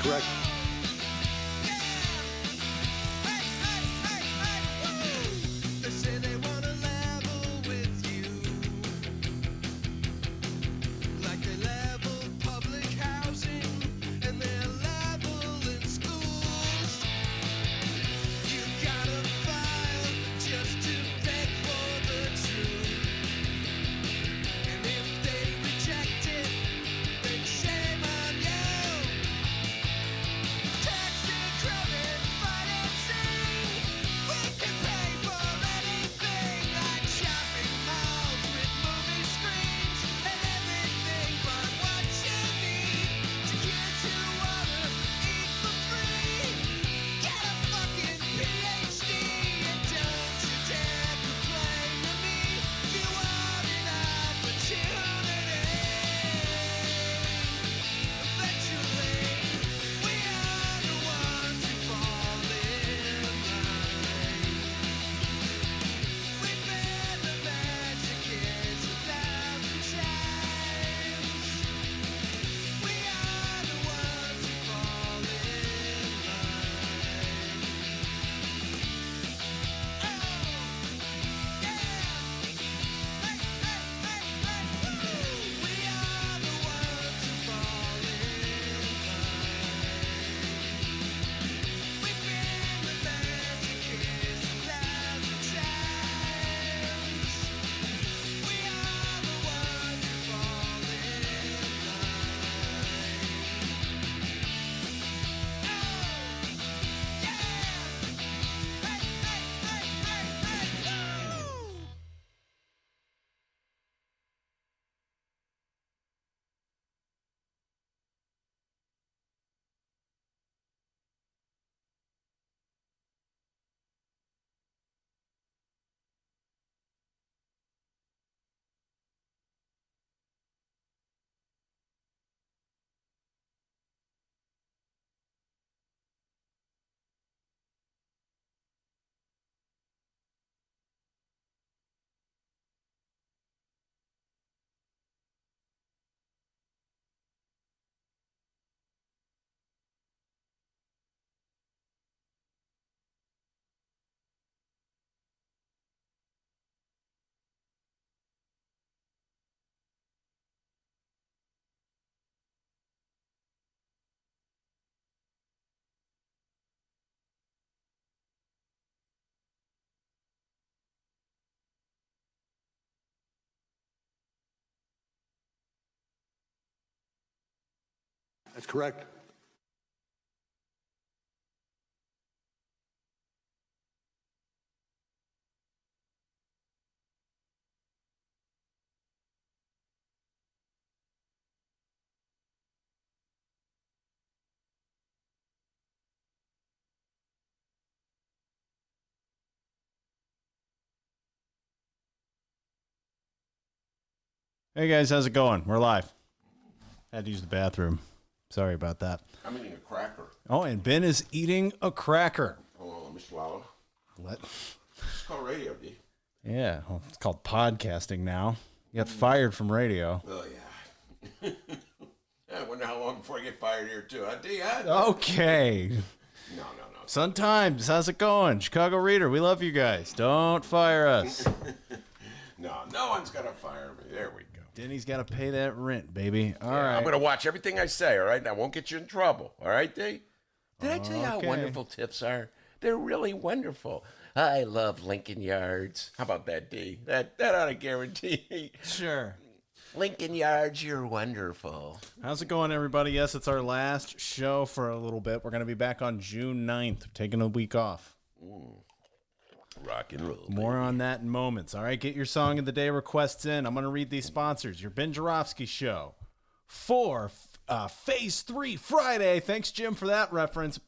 Correct. That's correct. Hey guys, how's it going? We're live. Had to use the bathroom. Sorry about that. I'm eating a cracker. Oh, and Ben is eating a cracker. Hold on, let me swallow. What? It's called radio, D. Yeah, well, it's called podcasting now. You got fired from radio. Oh, yeah. I wonder how long before I get fired here, too. Huh, D? Huh? Okay. No. Sun Times, how's it going? Chicago Reader, we love you guys. Don't fire us. No one's going to fire me. There we go. Denny's got to pay that rent, baby. All right. I'm going to watch everything I say, all right? And I won't get you in trouble, all right, D? Did I tell you how wonderful tips are? They're really wonderful. I love Lincoln Yards. How about that, D? That ought to guarantee. Sure. Lincoln Yards, you're wonderful. How's it going, everybody? Yes, it's our last show for a little bit. We're going to be back on June 9th, taking a week off. Rock and roll. More on that in moments. All right, get your song of the day requests in. I'm going to read these sponsors. Your Ben Joravsky Show for Phase 3 Friday. Thanks, Jim, for that reference.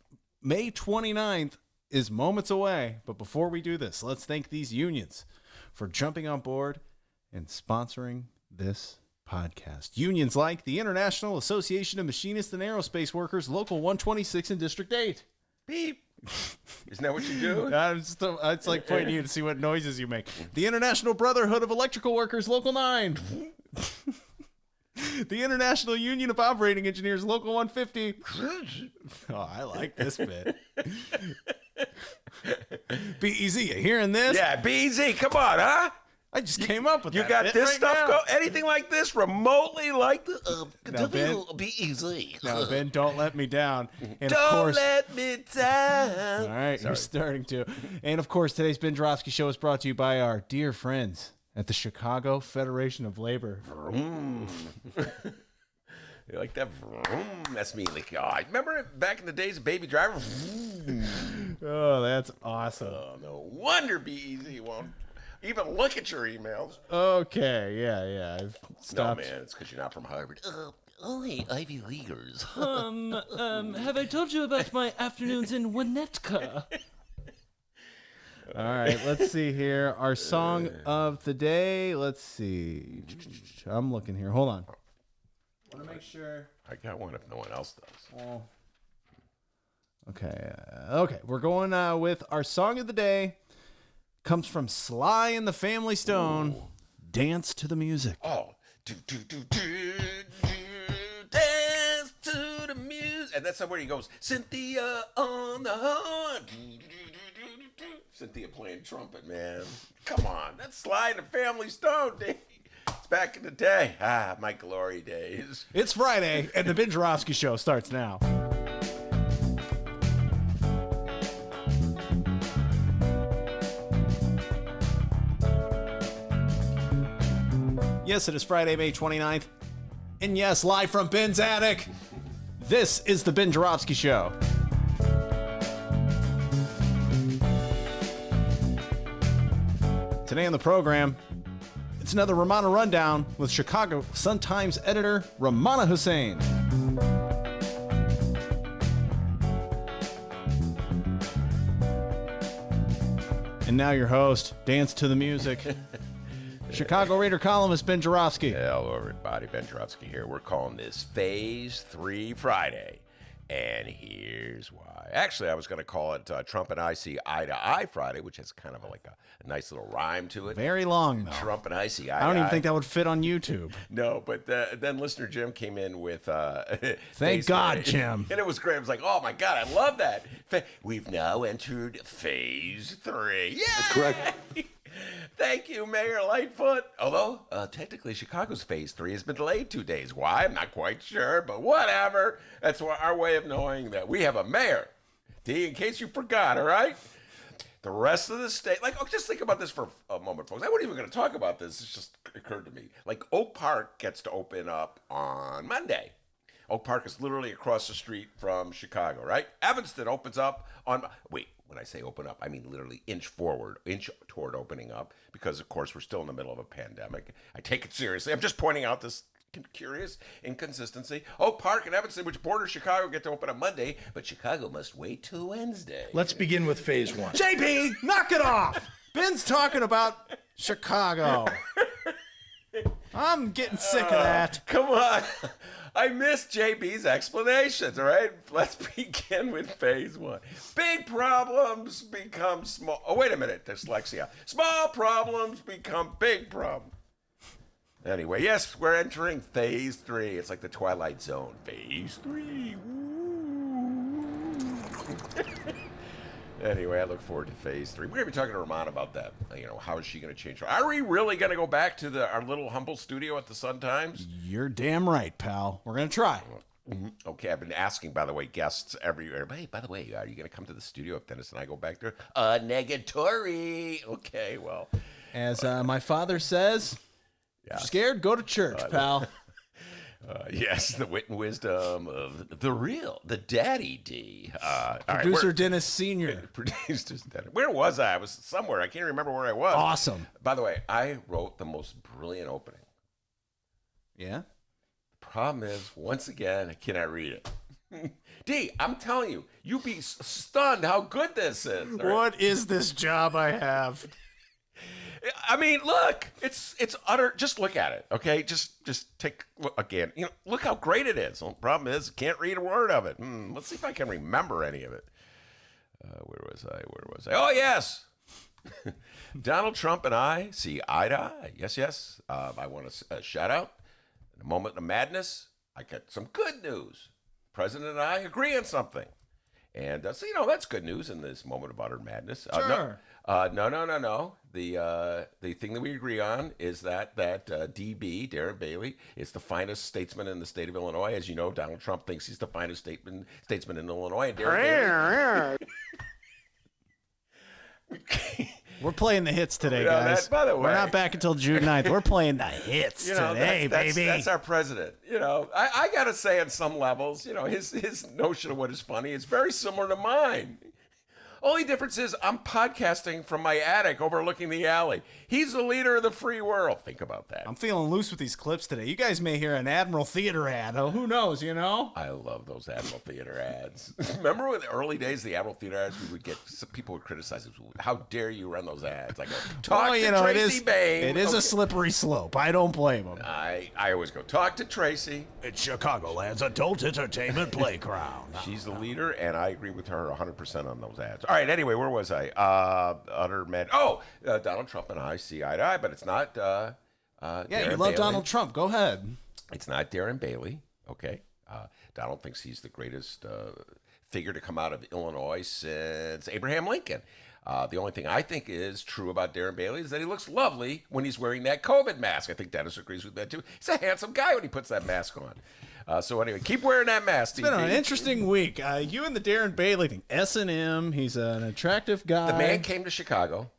May 29th is moments away. But before we do this, let's thank these unions for jumping on board and sponsoring this podcast. Unions like the International Association of Machinists and Aerospace Workers, Local 126 in District 8. Beep. Isn't that what you do? It's like pointing you to see what noises you make. The International Brotherhood of Electrical Workers, Local 9. The International Union of Operating Engineers, Local 150. Oh, I like this bit. BEZ, you hearing this? Yeah, BZ, come on, huh? I just came up with You that got bit this right stuff now. go anything like this remotely like the Now, Ben, BEZ. now, Ben, don't let me down. And of Don't course, let me down. all right, Sorry. you're starting to. And of course, today's Ben Joravsky Show is brought to you by our dear friends at the Chicago Federation of Labor. Vroom. You like that? Vroom. That's me. Like, oh, remember back in the days of Baby Driver? Vroom. Oh, that's awesome. Oh, no wonder BEZ won't even look at your emails. Okay, yeah. I've No, stopped. man, it's because you're not from Harvard. Only Ivy Leaguers. Have I told you about my afternoons in Winnetka? All right, let's see here. Our song of the day. Let's see. I'm looking here. Hold on. I want to make sure. I got one if no one else does. Okay. We're going with our song of the day. Comes from Sly and the Family Stone. Ooh. Dance to the music. Oh, do, dance to the music. And that's somewhere he goes, Cynthia on the horn. Cynthia playing trumpet, man. Come on. That's Sly and the Family Stone, dude. It's back in the day. My glory days. It's Friday, and the Ben Joravsky Show starts now. Yes, it is Friday, May 29th. And yes, live from Ben's attic, this is the Ben Joravsky Show. Today on the program, it's another Rummana Rundown with Chicago Sun-Times editor Rummana Hussain. And now your host, Dance to the Music, Chicago Reader columnist Ben Joravsky. Hello, everybody. Ben Joravsky here. We're calling this Phase 3 Friday. And here's why. Actually, I was going to call it Trump and I See Eye to Eye Friday, which has kind of like a nice little rhyme to it. Very long, though. Trump and I See Eye to Eye. I don't even think that would fit on YouTube. No, but then listener Jim came in with Thank God, Jim. And it was great. I was like, oh, my God, I love that. We've now entered Phase 3. Yeah, that's correct. Thank you, Mayor Lightfoot. Although, technically, Chicago's Phase 3 has been delayed 2 days. Why? I'm not quite sure, but whatever. That's our way of knowing that we have a mayor. D, in case you forgot, all right? The rest of the state, just think about this for a moment, folks. I wasn't even going to talk about this. It just occurred to me. Oak Park gets to open up on Monday. Oak Park is literally across the street from Chicago, right? Evanston opens up on... Wait, when I say open up, I mean literally inch toward opening up because, of course, we're still in the middle of a pandemic. I take it seriously. I'm just pointing out this curious inconsistency. Oak Park and Evanston, which border Chicago, get to open on Monday, but Chicago must wait till Wednesday. Let's begin with Phase 1. JP, knock it off! Ben's talking about Chicago. I'm getting sick of that. Come on. I missed JB's explanations, all right? Let's begin with Phase 1. Big problems become small. Oh, wait a minute. Dyslexia. Small problems become big problems. Anyway, yes, we're entering Phase 3. It's like the Twilight Zone. Phase 3. Anyway, I look forward to Phase 3. We're going to be talking to Rummana about that. How is she going to change her? Are we really going to go back to our little humble studio at the Sun-Times? You're damn right, pal. We're going to try. Mm-hmm. Okay, I've been asking, by the way, guests everywhere. Hey, by the way, are you going to come to the studio if Dennis and I go back there? Negatory. Okay, well. As my father says, Yeah. Scared? Go to church, pal. Yes, the wit and wisdom of the Daddy D. Producer Dennis Sr. Where was I? I was somewhere. I can't remember where I was. Awesome. By the way, I wrote the most brilliant opening. Yeah? The problem is, once again, I cannot read it. D, I'm telling you, you'd be stunned how good this is. What is this job I have? I mean, look, it's utter. Just look at it, okay? Just take look again. Look how great it is. The problem is, can't read a word of it. Let's see if I can remember any of it. Where was I? Oh yes, Donald Trump and I see eye to eye. Yes. I want to shout out. In a moment of madness, I got some good news. The president and I agree on something, and so that's good news in this moment of utter madness. Sure. No. The thing that we agree on is that DB, Darren Bailey, is the finest statesman in the state of Illinois. As you know, Donald Trump thinks he's the finest statesman in Illinois. And Darren Bailey. We're playing the hits today, guys. By the way, we're not back until June 9th. We're playing the hits today, baby. That's our president. I got to say, on some levels, his notion of what is funny is very similar to mine. Only difference is I'm podcasting from my attic overlooking the alley. He's the leader of the free world. Think about that. I'm feeling loose with these clips today. You guys may hear an Admiral Theater ad. Oh, who knows, I love those Admiral Theater ads. Remember in the early days, the Admiral Theater ads, people would criticize us. How dare you run those ads? I go, talk to Tracy Bain. It is a slippery slope. I don't blame them. I always go, talk to Tracy. It's Chicagoland's adult entertainment playground. She's the leader, and I agree with her 100% on those ads. All right, anyway, where was I? Utter mad. Donald Trump and I see eye to eye, but it's not. Yeah, Darren you love Bailey. Donald Trump. Go ahead. It's not Darren Bailey. Okay, Donald thinks he's the greatest figure to come out of Illinois since Abraham Lincoln. The only thing I think is true about Darren Bailey is that he looks lovely when he's wearing that COVID mask. I think Dennis agrees with that too. He's a handsome guy when he puts that mask on. So anyway, keep wearing that mask. It's been an interesting week. You and the Darren Bailey thing. S&M. He's an attractive guy. The man came to Chicago.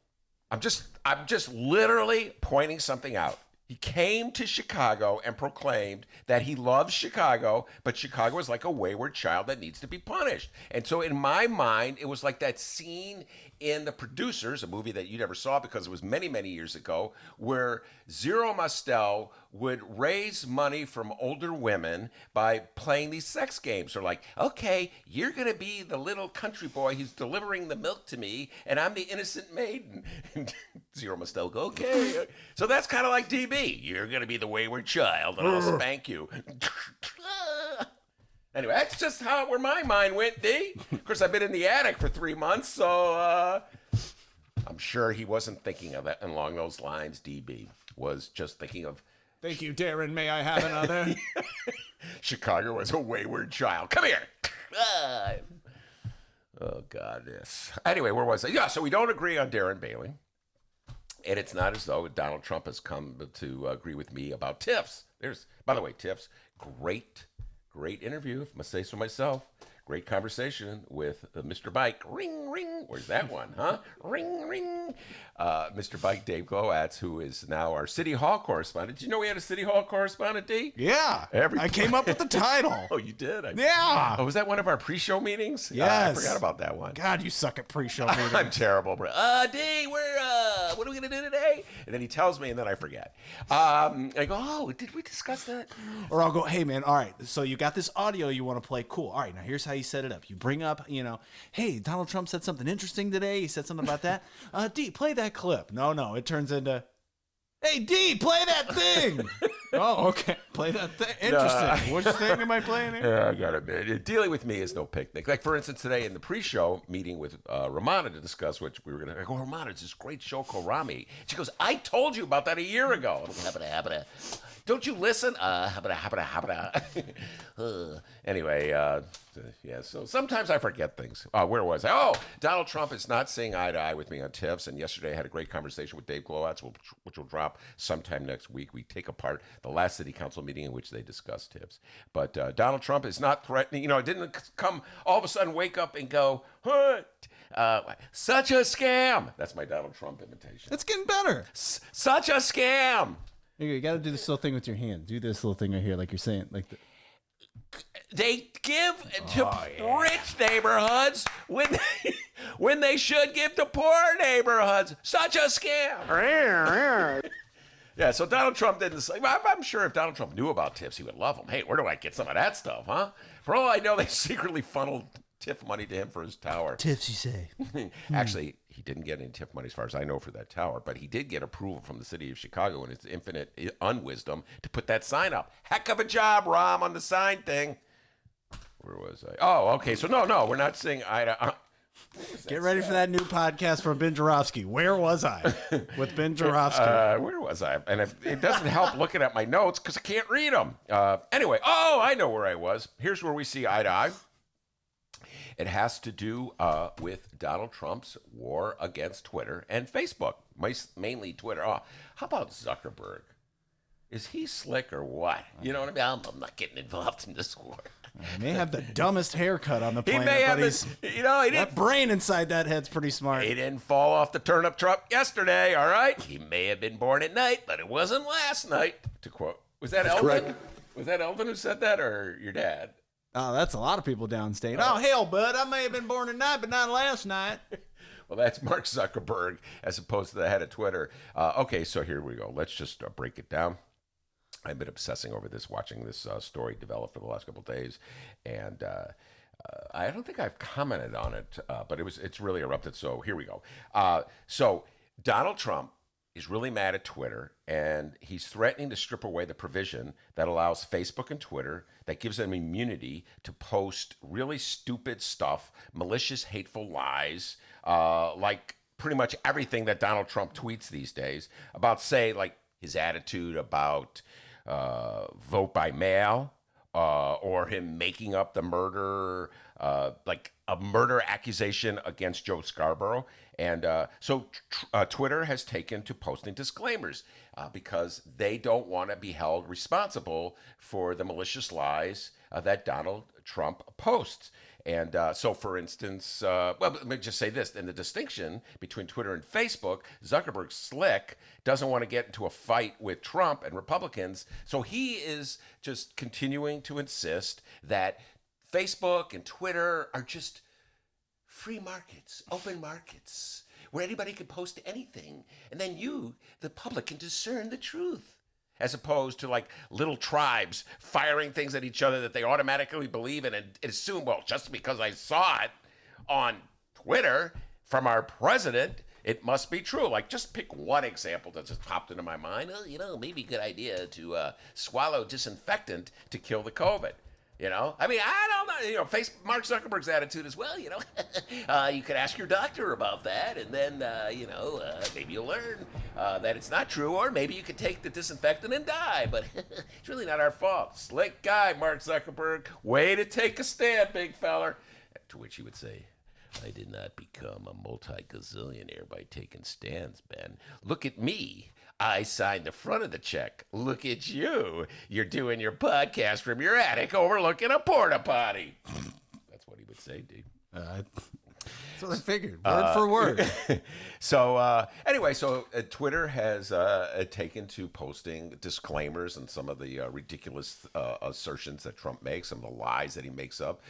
I'm just literally pointing something out. He came to Chicago and proclaimed that he loves Chicago, but Chicago is like a wayward child that needs to be punished. And so in my mind, it was like that scene in The Producers, a movie that you never saw because it was many, many years ago, where Zero Mostel would raise money from older women by playing these sex games. They're like, okay, you're going to be the little country boy who's delivering the milk to me, and I'm the innocent maiden. And Zero Mostel go, okay. So that's kind of like DB. You're going to be the wayward child, and I'll spank you. Anyway, that's just where my mind went, D. Of course, I've been in the attic for 3 months, so I'm sure he wasn't thinking of it along those lines. DB was just thinking of... Thank you, Darren. May I have another? Chicago was a wayward child. Come here. Oh, God, yes. Anyway, where was I? Yeah, so we don't agree on Darren Bailey. And it's not as though Donald Trump has come to agree with me about TIFs. By the way, TIFs, great interview, if I must say so myself. Great conversation with Mr. Bike. Ring, ring. Where's that one, huh? Ring, ring. Mr. Bike, Dave Glowatz, who is now our City Hall correspondent. Did you know we had a City Hall correspondent, D? Yeah. I came up with the title. Oh, you did? Yeah. Oh, was that one of our pre-show meetings? Yes. I forgot about that one. God, you suck at pre-show meetings. I'm terrible, bro. D, what are we going to do today? And then he tells me, and then I forget. I go, oh, did we discuss that? Or I'll go, hey, man, all right, so you got this audio you want to play. Cool. All right, now here's how you set it up. You bring up, hey, Donald Trump said something interesting today. He said something about that. D, play that clip. No, it turns into, hey, D, play that thing. Oh, okay. Play that thing. Interesting. Which thing am I playing here? Yeah, I got to admit, dealing with me is no picnic. Like, for instance, today in the pre-show meeting with Rummana to discuss which we were going to, I go, Rummana, it's this great show called Rami. She goes, I told you about that a year ago. Don't you listen? Anyway, yeah, so sometimes I forget things. Where was I? Oh, Donald Trump is not seeing eye to eye with me on TIFs. And yesterday I had a great conversation with Dave Glowatz, which will drop sometime next week. We take apart the last city council meeting in which they discussed TIFs. But Donald Trump is not threatening. It didn't come all of a sudden wake up and go, such a scam. That's my Donald Trump imitation. It's getting better. Such a scam. You got to do this little thing with your hand. Do this little thing right here, like you're saying, like. They give to rich neighborhoods when they should give to poor neighborhoods. Such a scam. Yeah, so Donald Trump didn't say. I'm sure if Donald Trump knew about tips, he would love them. Hey, where do I get some of that stuff, huh? For all I know, they secretly funneled TIF money to him for his tower. Tips, you say? Actually, he didn't get any TIF money as far as I know for that tower, but he did get approval from the city of Chicago in its infinite unwisdom to put that sign up. Heck of a job, Rom, on the sign thing. Where was I? Oh, okay. So no, we're not saying eye to. Get ready for that new podcast from Ben Joravsky. Where was I with Ben Joravsky? Where was I? And it doesn't help looking at my notes because I can't read them. Anyway, I know where I was. Here's where we see eye to eye. It has to do with Donald Trump's war against Twitter and Facebook, mainly Twitter. Oh, how about Zuckerberg? Is he slick or what? You know what I mean? I'm not getting involved in this war. He may have the dumbest haircut on the planet, He may have but that brain inside that head's pretty smart. He didn't fall off the turnip truck yesterday, all right? He may have been born at night, but it wasn't last night, to quote. Was that Eldon? Correct. Was that Eldon who said that, or your dad? Oh, that's a lot of people downstate. Oh, hell, bud, I may have been born at night, but not last night. Well, that's Mark Zuckerberg as opposed to the head of Twitter. Okay, so here we go. Let's just break it down. I've been obsessing over this, watching this story develop for the last couple of days, and I don't think I've commented on it, but it's really erupted. So here we go. So Donald Trump is really mad at Twitter, and he's threatening to strip away the provision that allows Facebook and Twitter that gives them immunity to post really stupid stuff, malicious, hateful lies, like pretty much everything that Donald Trump tweets these days about, say, like his attitude about vote by mail, or him making up the murder, like a murder accusation against Joe Scarborough. And so Twitter has taken to posting disclaimers because they don't want to be held responsible for the malicious lies that Donald Trump posts. And so, for instance, well, let me just say this. In the distinction between Twitter and Facebook, Zuckerberg's slick, doesn't want to get into a fight with Trump and Republicans. So he is just continuing to insist that Facebook and Twitter are just free markets, open markets, where anybody can post anything. And then you, the public, can discern the truth. As opposed to like little tribes firing things at each other that they automatically believe in and assume, well, just because I saw it on Twitter from our president, it must be true. Like, just pick one example that just popped into my mind. Oh, maybe a good idea to swallow disinfectant to kill the COVID. You know, I mean, I don't know. You know, Mark Zuckerberg's attitude is, well, you know, you could ask your doctor about that, and then, maybe you'll learn that it's not true, or maybe you could take the disinfectant and die. But it's really not our fault. Slick guy, Mark Zuckerberg. Way to take a stand, big feller. To which he would say, I did not become a multi-gazillionaire by taking stands, Ben. Look at me. I signed the front of the check. Look at you. You're doing your podcast from your attic overlooking a porta potty. That's what he would say, dude. That's what I figured. Word for word. So anyway, Twitter has taken to posting disclaimers and some of the ridiculous assertions that Trump makes, some of the lies that he makes up,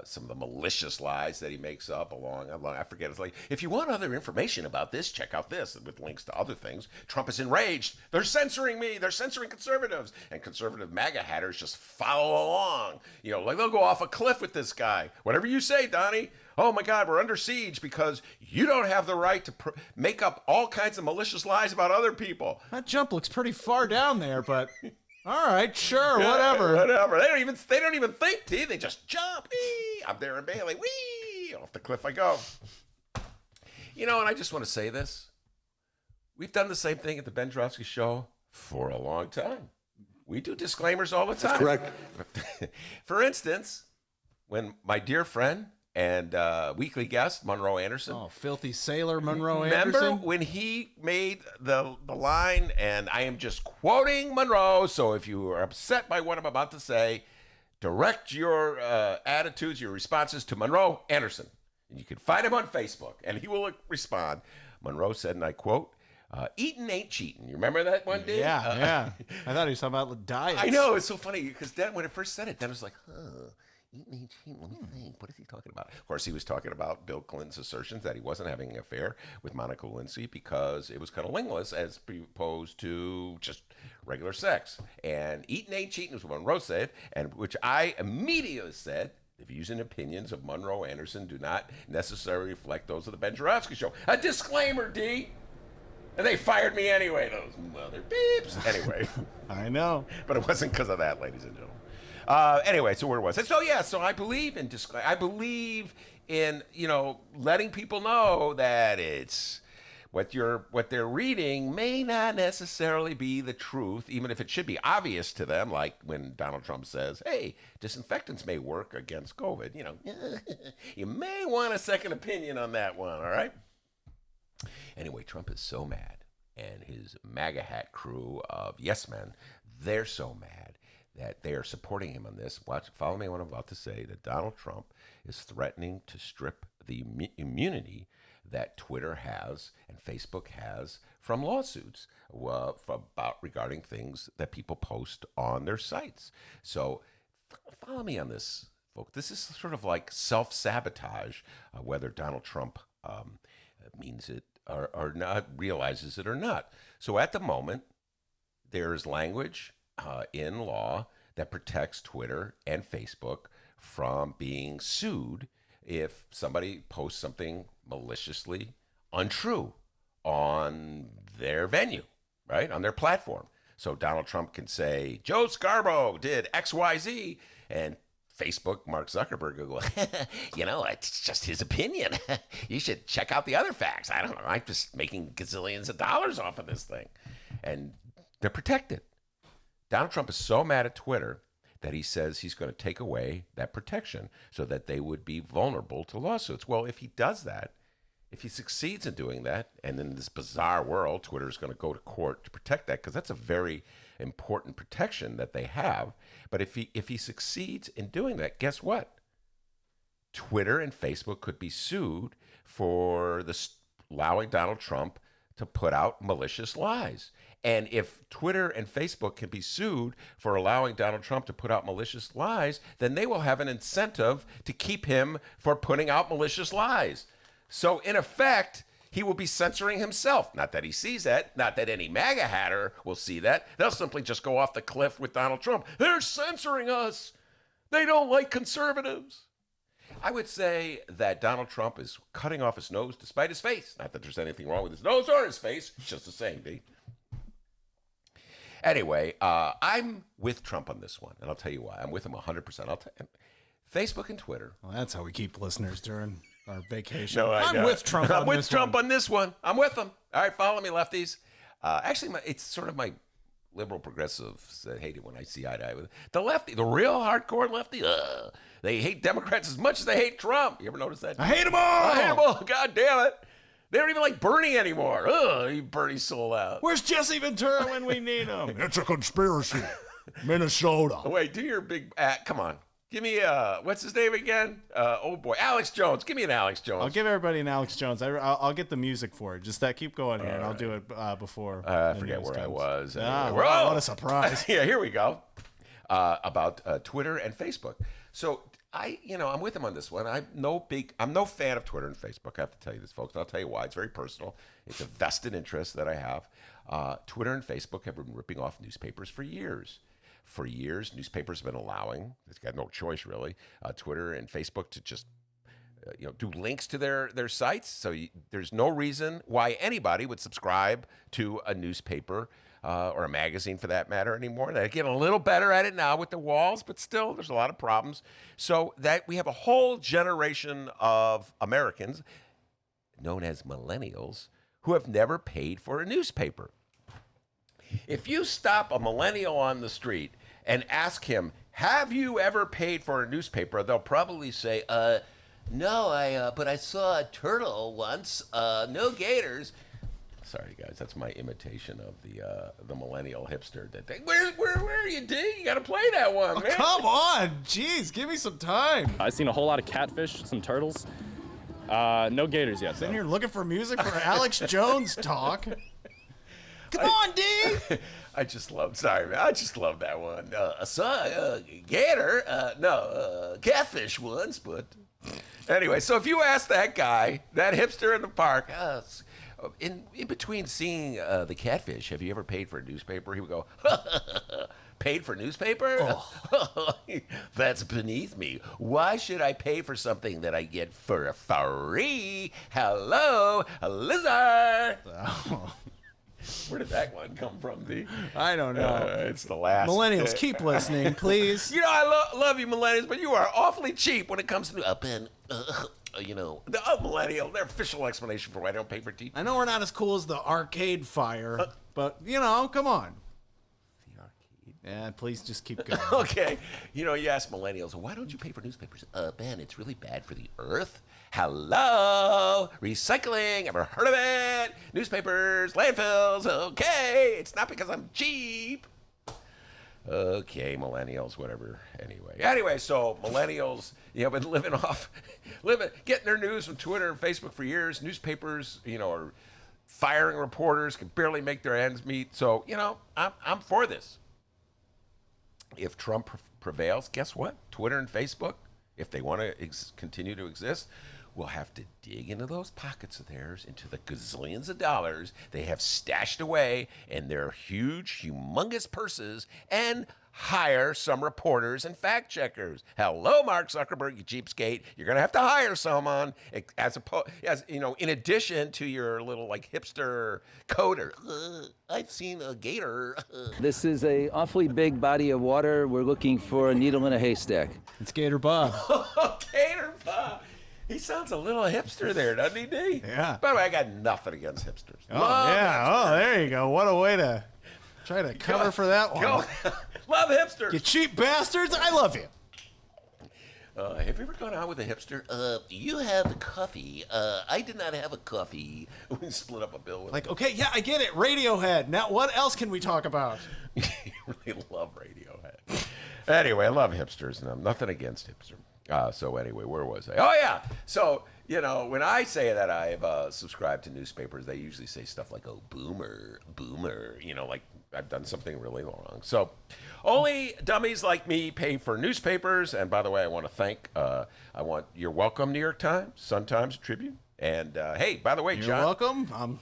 some of the malicious lies that he makes up along. I forget. It's like, if you want other information about this, check out this, with links to other things. Trump is enraged. They're censoring me. They're censoring conservatives. And conservative MAGA hatters just follow along. You know, like they'll go off a cliff with this guy. Whatever you say, Donnie. Oh my God, we're under siege because you don't have the right to make up all kinds of malicious lies about other people. That jump looks pretty far down there, but all right, sure, whatever. Whatever. They don't even think, T. They just jump. Whee! I'm there in Bailey. Whee! Off the cliff I go. You know, and I just want to say this. We've done the same thing at the Ben Joravsky Show for a long time. We do disclaimers all the time. That's correct. For instance, when my dear friend and weekly guest, Monroe Anderson. Oh, filthy sailor Monroe Remember Anderson. when he made the line, and I am just quoting Monroe, so if you are upset by what I'm about to say, direct your attitudes, your responses to Monroe Anderson. And you can find him on Facebook, and he will respond. Monroe said, and I quote, Eating ain't cheating. You remember that one, Dave? Yeah. I thought he was talking about diets. I know, it's so funny because then when it first said it, then I was like, eating ain't cheating. Let me think. What is he talking about? Of course, he was talking about Bill Clinton's assertions that he wasn't having an affair with Monica Lewinsky because it was cunnilingus as opposed to just regular sex. And eating ain't cheating was what Monroe said, and which I immediately said, the views and opinions of Monroe Anderson do not necessarily reflect those of the Ben Joravsky Show. A disclaimer, D. And they fired me anyway, those mother beeps. Anyway. I know. But it wasn't because of that, ladies and gentlemen. Anyway, so where was it? So I believe in I believe in, letting people know that it's what they're reading may not necessarily be the truth, even if it should be obvious to them, like when Donald Trump says, hey, disinfectants may work against COVID. You may want a second opinion on that one, all right? Anyway, Trump is so mad, and his MAGA hat crew of yes men, they're so mad that they are supporting him on this. Follow me on what I'm about to say, that Donald Trump is threatening to strip the immunity that Twitter has and Facebook has from lawsuits regarding things that people post on their sites. So follow me on this, folks. This is sort of like self-sabotage, whether Donald Trump means it or not, realizes it or not. So at the moment, there is language in law that protects Twitter and Facebook from being sued if somebody posts something maliciously untrue on their venue, right, on their platform. So Donald Trump can say, Joe Scarborough did XYZ, and Facebook, Mark Zuckerberg will go, it's just his opinion. You should check out the other facts. I don't know. I'm just making gazillions of dollars off of this thing. And they're protected. Donald Trump is so mad at Twitter that he says he's going to take away that protection so that they would be vulnerable to lawsuits. Well, if he does that, if he succeeds in doing that, and in this bizarre world, Twitter is going to go to court to protect that, because that's a very important protection that they have. But if he succeeds in doing that, guess what? Twitter and Facebook could be sued for allowing Donald Trump to put out malicious lies. And if Twitter and Facebook can be sued for allowing Donald Trump to put out malicious lies, then they will have an incentive to keep him for putting out malicious lies. So in effect, he will be censoring himself. Not that he sees that. Not that any MAGA hatter will see that. They'll simply just go off the cliff with Donald Trump. They're censoring us. They don't like conservatives. I would say that Donald Trump is cutting off his nose despite his face. Not that there's anything wrong with his nose or his face. It's just the same, D. Anyway, I'm with Trump on this one, and I'll tell you why. I'm with him 100%. Facebook and Twitter. Well, that's how we keep listeners during our vacation. No, I'm with Trump on this one. I'm with Trump on this one. I'm with him. All right, follow me, lefties. Actually, it's sort of my liberal progressives that hate it when I see eye to eye with it. The lefty, the real hardcore lefty, they hate Democrats as much as they hate Trump. You ever notice that? I hate them all. I hate them all. God damn it. They don't even like Bernie anymore. Bernie's sold out. Where's Jesse Ventura when we need him? It's a conspiracy. Minnesota. Oh, wait, do your big come on. Give me what's his name again? Oh boy, Alex Jones. Give me an Alex Jones. I'll give everybody an Alex Jones. I'll get the music for it. Just keep going here, and I'll do it before. I forget where I was. Anyway. Wow, what a surprise! Yeah, here we go. About Twitter and Facebook. So I'm with him on this one. I'm no fan of Twitter and Facebook. I have to tell you this, folks. And I'll tell you why. It's very personal. It's a vested interest that I have. Twitter and Facebook have been ripping off newspapers for years. For years, newspapers have been allowing, it's got no choice really, Twitter and Facebook to just do links to their sites. So there's no reason why anybody would subscribe to a newspaper or a magazine for that matter anymore. They're getting a little better at it now with the walls, but still there's a lot of problems. So that we have a whole generation of Americans known as millennials who have never paid for a newspaper. If you stop a millennial on the street and ask him, have you ever paid for a newspaper? They'll probably say, no, but I saw a turtle once, no gators. Sorry, guys, that's my imitation of the millennial hipster. Where are you, D? You got to play that one, man. Come on, jeez, give me some time. I've seen a whole lot of catfish, some turtles. No gators yet. Sitting here looking for music for Alex Jones talk. Come on, D. I just love that one. I saw a gator, catfish once, but anyway, so if you ask that guy, that hipster in the park, in between seeing the catfish, have you ever paid for a newspaper? He would go, paid for newspaper? Oh. That's beneath me. Why should I pay for something that I get for free? Hello, a lizard. Oh. Where did that one come from, D? I don't know. It's the last. Millennials, keep listening, please. You know, I love you, millennials, but you are awfully cheap when it comes to Ben. The millennial, their official explanation for why I don't pay for tea. I know we're not as cool as the Arcade Fire, but, come on. The arcade. Yeah, please just keep going. Okay. You ask millennials, why don't you pay for newspapers? Ben, it's really bad for the earth. Hello? Recycling. Ever heard of it? Newspapers, landfills. Okay. It's not because I'm cheap. Okay, millennials, whatever. Anyway, so millennials, been getting their news from Twitter and Facebook for years. Newspapers, are firing reporters, can barely make their ends meet. So, I'm for this. If Trump prevails, guess what? Twitter and Facebook, if they want to continue to exist, will have to dig into those pockets of theirs, into the gazillions of dollars they have stashed away in their huge, humongous purses, and hire some reporters and fact checkers. Hello, Mark Zuckerberg, you cheapskate. You're going to have to hire someone in addition to your little hipster coder. I've seen a gator. This is a awfully big body of water. We're looking for a needle in a haystack. It's Gator Bob. Gator Bob. He sounds a little hipster there, doesn't he, D? Yeah. By the way, I got nothing against hipsters. Oh, yeah. Hipsters. Oh, there you go. What a way to try to cover for that one. Love hipsters. You cheap bastards. I love you. Have you ever gone out with a hipster? You have a coffee. I did not have a coffee. We split up a bill with Okay, yeah, I get it. Radiohead. Now, what else can we talk about? You really love Radiohead. Anyway, I love hipsters, and I'm nothing against hipster. So anyway, where was I? Oh, yeah. So, when I say that I've subscribed to newspapers, they usually say stuff like, oh, boomer, like I've done something really wrong. So only dummies like me pay for newspapers. And by the way, I want to thank, you're welcome, New York Times, Sun-Times, Tribune. And hey, by the way, You're John. welcome.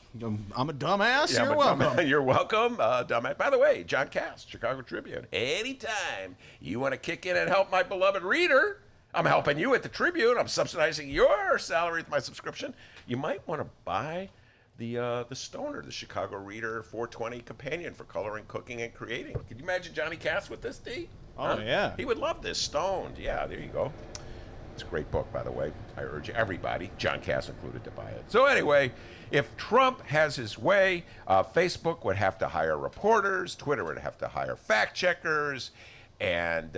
I'm a dumbass. Yeah, You're welcome. You're welcome, dumbass. By the way, John Cass, Chicago Tribune. Anytime you want to kick in and help my beloved reader, I'm helping you at the Tribune. I'm subsidizing your salary with my subscription. You might want to buy the Stoner, the Chicago Reader 420 companion for coloring, cooking, and creating. Can you imagine Johnny Cass with this, D? Oh, yeah. He would love this. Stoned. Yeah, there you go. It's a great book, by the way. I urge everybody, John Cass included, to buy it. So anyway, if Trump has his way, Facebook would have to hire reporters, Twitter would have to hire fact checkers, and,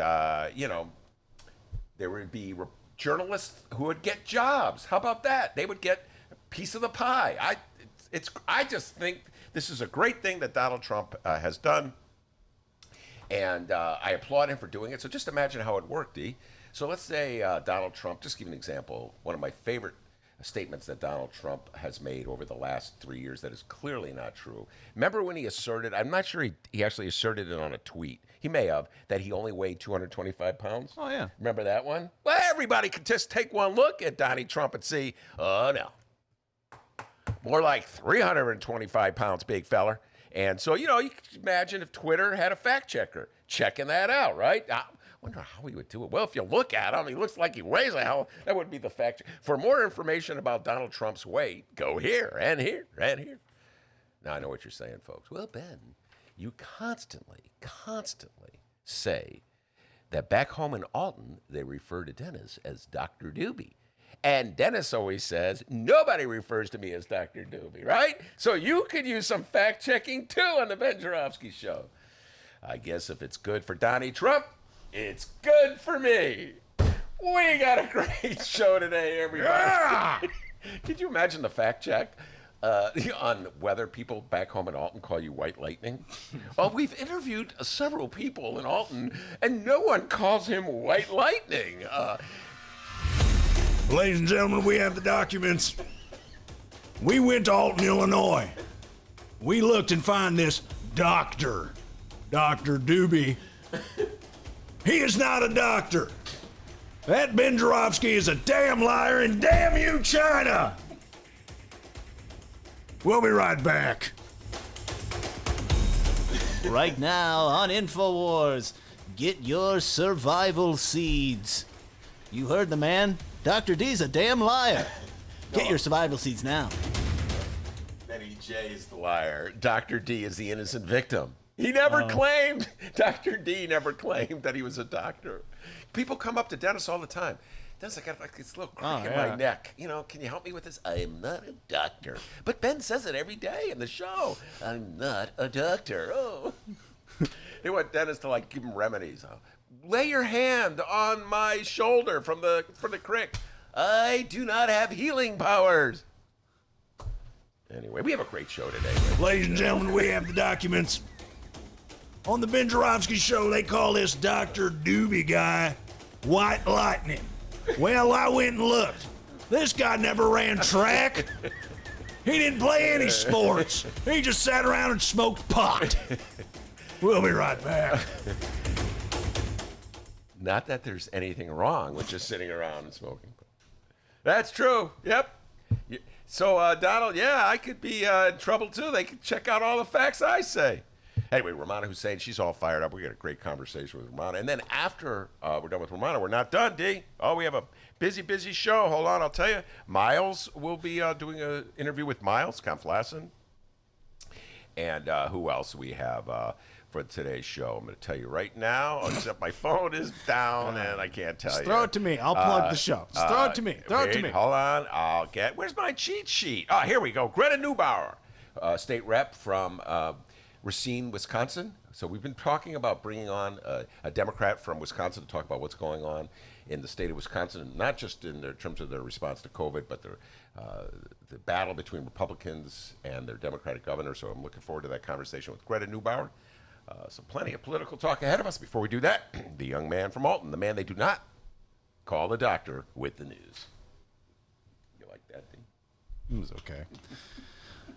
there would be journalists who would get jobs. How about that? They would get a piece of the pie. I just think this is a great thing that Donald Trump has done, and I applaud him for doing it. So just imagine how it worked, D. So let's say Donald Trump, just give an example, one of my favorite statements that Donald Trump has made over the last 3 years that is clearly not true. Remember when he asserted, I'm not sure he actually asserted it on a tweet, he may have, that he only weighed 225 pounds? Oh, yeah. Remember that one? Well, everybody could just take one look at Donnie Trump and see, oh, no. More like 325 pounds, big feller. And so, you can imagine if Twitter had a fact checker checking that out, right? I wonder how he would do it. Well, if you look at him, he looks like he weighs a hell. That would be the fact check. For more information about Donald Trump's weight, go here and here and here. Now I know what you're saying, folks. Well, Ben, you constantly say that back home in Alton, they refer to Dennis as Dr. Doobie. And Dennis always says, nobody refers to me as Dr. Doobie, right? So you could use some fact-checking, too, on the Ben Joravsky Show. I guess if it's good for Donnie Trump, it's good for me. We got a great show today, everybody. Yeah! Could you imagine the fact-check on whether people back home in Alton call you White Lightning? Well, we've interviewed several people in Alton, and no one calls him White Lightning. Ladies and gentlemen, we have the documents. We went to Alton, Illinois. we looked and find this doctor, Dr. Doobie. He is not a doctor. That Ben Joravsky is a damn liar, and damn you, China! We'll be right back. Right now on InfoWars, get your survival seeds. You heard the man. Dr. D's a damn liar. Get your survival seeds now. Benny J is the liar. Dr. D is the innocent victim. He never claimed, Dr. D never claimed that he was a doctor. People come up to Dennis all the time. Dennis, I got like this little crick in my neck. You know, can you help me with this? I'm not a doctor. But Ben says it every day in the show. I'm not a doctor. Oh. They want Dennis to like give him remedies. Lay your hand on my shoulder from the crick. I do not have healing powers. Anyway, we have a great show today. Ladies and gentlemen, we have the documents. On the Ben Joravsky show, they call this Dr. Doobie guy White Lightning. Well, I went and looked. This guy never ran track. He didn't play any sports. He just sat around and smoked pot. We'll be right back. Not that there's anything wrong with just sitting around and smoking. That's true. Yep. So, Donald, yeah, I could be in trouble too. They could check out all the facts I say. Anyway, Rummana Hussain, she's all fired up. We got a great conversation with Rummana. And then after we're done with Rummana, we're not done, D. Oh, we have a busy show. Hold on, I'll tell you. Miles will be doing an interview with Miles Kampflassen. And who else we have for today's show? I'm going to tell you right now, except my phone is down and I can't tell you. Throw it to me. I'll plug the show. Just throw it to me. Throw it to me. Hold on. Where's my cheat sheet? Oh, here we go. Greta Neubauer, state rep from Racine, Wisconsin. So we've been talking about bringing on a Democrat from Wisconsin to talk about what's going on in the state of Wisconsin, not just in terms of their response to COVID, but the battle between Republicans and their Democratic governor. So I'm looking forward to that conversation with Greta Neubauer. So plenty of political talk ahead of us. Before we do that, the young man from Alton, the man they do not call the doctor, with the news. You like that thing? It was okay.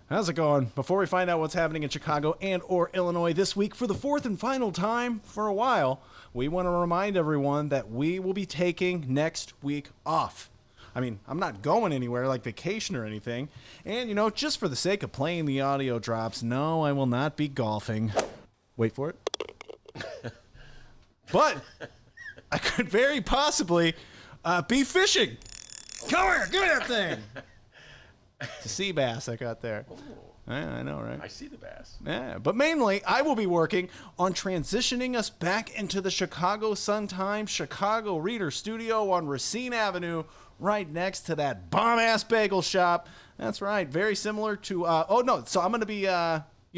How's it going? Before we find out what's happening in Chicago and or Illinois this week for the fourth and final time for a while, we want to remind everyone that we will be taking next week off. I mean, I'm not going anywhere like vacation or anything. And, just for the sake of playing the audio drops, no, I will not be golfing. Wait for it. But I could very possibly be fishing. Come here, give me that thing. It's a sea bass I got there. Yeah, I know, right? I see the bass. Yeah, but mainly I will be working on transitioning us back into the Chicago Sun-Times Chicago Reader Studio on Racine Avenue, right next to that bomb-ass bagel shop. That's right, very similar to, so I'm going to be,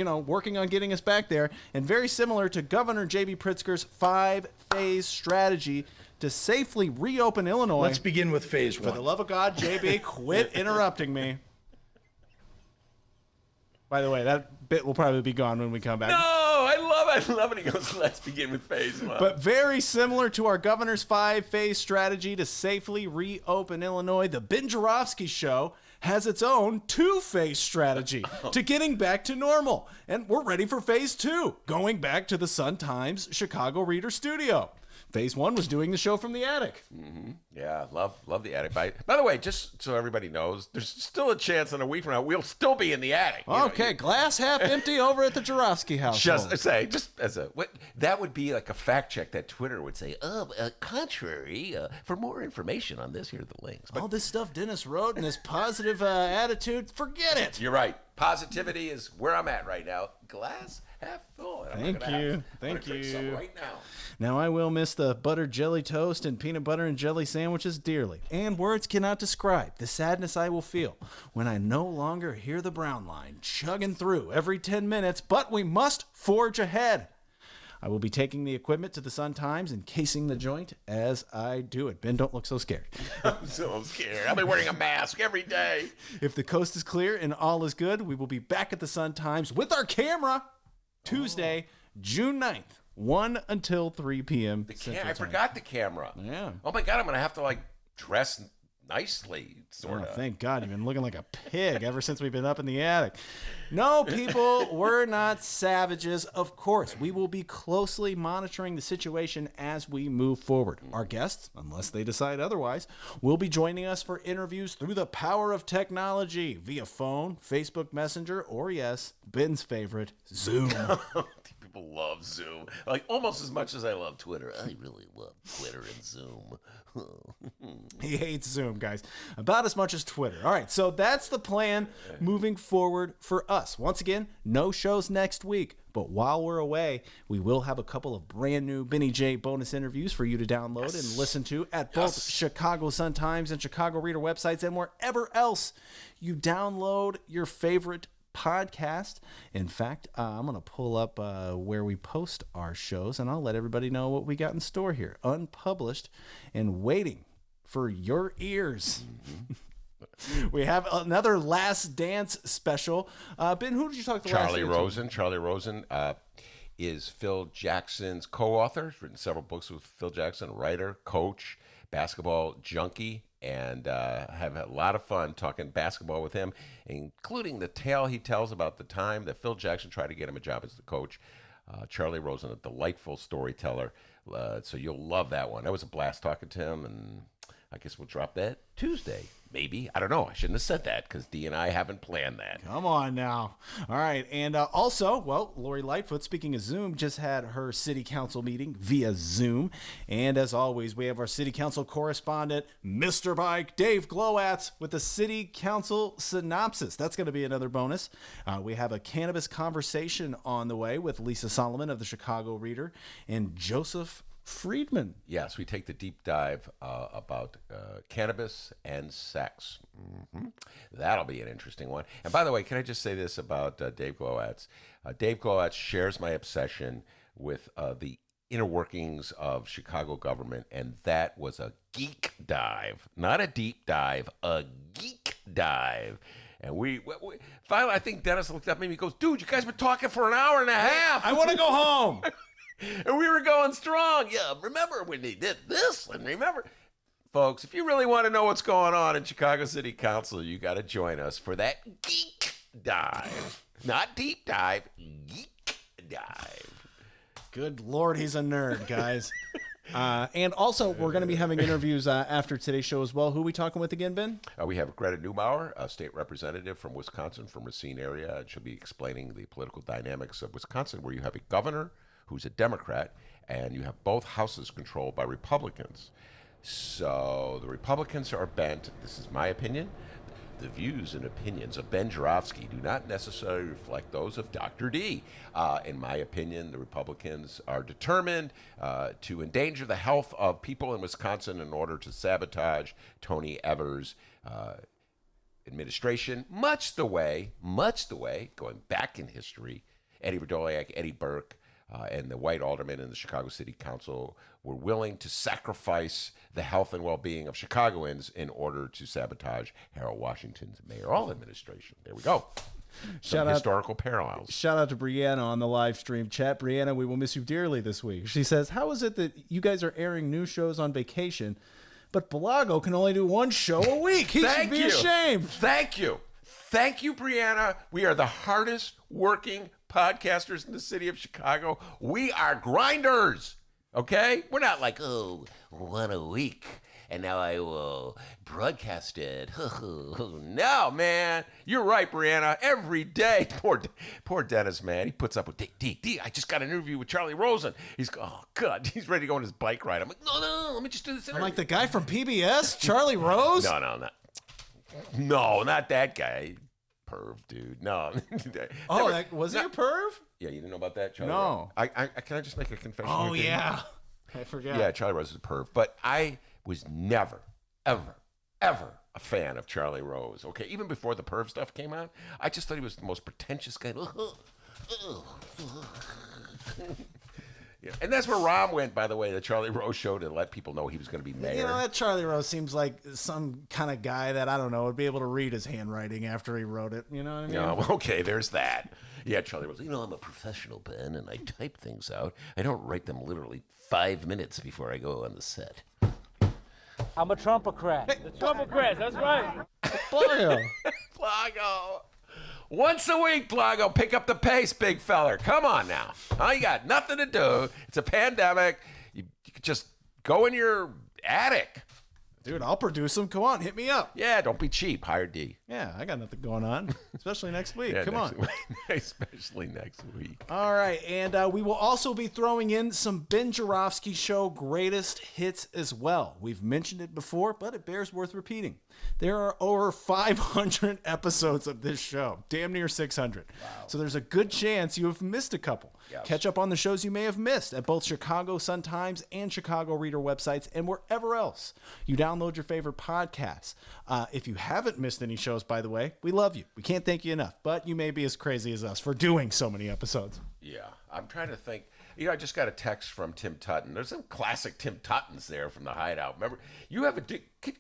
working on getting us back there, and very similar to Governor J.B. Pritzker's 5-phase strategy to safely reopen Illinois. Let's begin with phase one. For the love of God, JB, quit interrupting me. By the way, that bit will probably be gone when we come back. No, I love it. He goes, let's begin with phase one. But very similar to our governor's 5-phase strategy to safely reopen Illinois, the Ben Joravsky Show has its own 2-phase strategy to getting back to normal. And we're ready for phase 2, going back to the Sun-Times Chicago Reader Studio. Phase 1 was doing the show from the attic. Mm-hmm. Yeah, love the attic. By the way, just so everybody knows, there's still a chance in a week from now we'll still be in the attic. Okay, glass half empty over at the Joravsky house. Just as a that would be like a fact check that Twitter would say. Contrary, for more information on this, here are the links. But all this stuff Dennis wrote and his positive attitude, forget it. You're right. Positivity is where I'm at right now. Glass half full. Thank you. Thank you. Right now. Now, I will miss the buttered jelly toast and peanut butter and jelly sandwiches dearly, and words cannot describe the sadness I will feel when I no longer hear the brown line chugging through every 10 minutes, but we must forge ahead. I will be taking the equipment to the Sun-Times and casing the joint as I do it. Ben, don't look so scared. I'm so scared. I'll be wearing a mask every day. If the coast is clear and all is good, we will be back at the Sun-Times with our camera Tuesday, June 9th. 1 until 3 p.m. I forgot the camera. Yeah. Oh my God, I'm gonna have to dress nicely, sort of. Oh, thank God, you've been looking like a pig ever since we've been up in the attic. No, people, we're not savages. Of course, we will be closely monitoring the situation as we move forward. Our guests, unless they decide otherwise, will be joining us for interviews through the power of technology via phone, Facebook Messenger, or yes, Ben's favorite, Zoom. People love Zoom, like almost as much as I love Twitter. I really love Twitter and Zoom. He hates Zoom, guys, about as much as Twitter. All right, so that's the plan moving forward for us. Once again, no shows next week, but while we're away, we will have a couple of brand new Benny J bonus interviews for you to download and listen to at both Chicago Sun-Times and Chicago Reader websites and wherever else you download your favorite podcast. In fact, I'm going to pull up where we post our shows, and I'll let everybody know what we got in store here. Unpublished and waiting for your ears. We have another Last Dance special. Ben, who did you talk to last week? Charlie Rosen is Phil Jackson's co-author. He's written several books with Phil Jackson, writer, coach, basketball junkie, and have a lot of fun talking basketball with him, including the tale he tells about the time that Phil Jackson tried to get him a job as the coach. Charlie Rosen, a delightful storyteller, so you'll love that one. That was a blast talking to him, and I guess we'll drop that Tuesday. Maybe. I don't know. I shouldn't have said that because Dee and I haven't planned that. Come on now. All right. And also, well, Lori Lightfoot, speaking of Zoom, just had her city council meeting via Zoom. And as always, we have our city council correspondent, Mr. Bike, Dave Glowatz, with the city council synopsis. That's going to be another bonus. We have a cannabis conversation on the way with Lisa Solomon of the Chicago Reader and Joseph Friedman. Yes, we take the deep dive about cannabis and sex. That'll be an interesting one. And by the way, can I just say this about Dave Glowatz? Dave Glowatz shares my obsession with the inner workings of Chicago government, and that was a geek dive. Not a deep dive, a geek dive. And we finally, I think Dennis looked up at me and he goes, dude, you guys been talking for an hour and a half. I want to go home. And we were going strong. Yeah, remember when they did this? And remember, folks, if you really want to know what's going on in Chicago City Council, you got to join us for that geek dive. Not deep dive, geek dive. Good Lord, he's a nerd, guys. And also, we're going to be having interviews after today's show as well. Who are we talking with again, Ben? We have Greta Neubauer, a state representative from Wisconsin, from Racine area. She'll be explaining the political dynamics of Wisconsin, where you have a governor who's a Democrat, and you have both houses controlled by Republicans. So the Republicans are bent, this is my opinion, the views and opinions of Ben Joravsky do not necessarily reflect those of Dr. D. In my opinion, the Republicans are determined to endanger the health of people in Wisconsin in order to sabotage Tony Evers' administration, much the way, going back in history, Eddie Radoliak, Eddie Burke, and the white aldermen in the Chicago City Council were willing to sacrifice the health and well-being of Chicagoans in order to sabotage Harold Washington's mayoral administration. There we go. Some historical parallels. Shout out to Brianna on the live stream chat. Brianna, we will miss you dearly this week. She says, how is it that you guys are airing new shows on vacation, but Balago can only do one show a week? He should be ashamed. Thank you. Thank you, Brianna. We are the hardest working podcasters in the city of Chicago. We are grinders, okay? We're not like, oh, one a week, and now I will broadcast it. No, man. You're right, Brianna. Every day. Poor Dennis, man. He puts up with, D, I just got an interview with Charlie Rosen. He's, oh, God, he's ready to go on his bike ride. I'm like, no, let me just do this interview. I'm like the guy from PBS, Charlie Rose? No, not that guy. Perv, dude. No. Was he a perv? Yeah, you didn't know about that, Charlie? No. Can I just make a confession? Oh, yeah. I forgot. Yeah, Charlie Rose is a perv. But I was never, ever a fan of Charlie Rose. Okay, even before the perv stuff came out, I just thought he was the most pretentious guy. Yeah. And that's where Rom went, by the way, the Charlie Rose show, to let people know he was going to be mayor. You know, that Charlie Rose seems like some kind of guy that, I don't know, would be able to read his handwriting after he wrote it. You know what I mean? No, okay, there's that. Yeah, Charlie Rose, I'm a professional, Ben, and I type things out. I don't write them literally 5 minutes before I go on the set. I'm a Trumpocrat. The Trumpocrats, that's right. Plago. Plago. Once a week, Plago. Pick up the pace, big feller. Come on now. Oh, you got nothing to do. It's a pandemic. You could just go in your attic. Dude, I'll produce them. Come on, hit me up. Yeah, don't be cheap. Hire D. Yeah, I got nothing going on, especially next week. Yeah, Come on. Especially next week. All right, and we will also be throwing in some Ben Joravsky Show greatest hits as well. We've mentioned it before, but it bears worth repeating. There are over 500 episodes of this show, damn near 600. Wow. So there's a good chance you have missed a couple. Yes. Catch up on the shows you may have missed at both Chicago Sun-Times and Chicago Reader websites and wherever else you download your favorite podcasts. If you haven't missed any shows, by the way, we love you. We can't thank you enough, but you may be as crazy as us for doing so many episodes. Yeah, I'm trying to think. I just got a text from Tim Tutton. There's some classic Tim Tuttons there from the Hideout. Remember, you have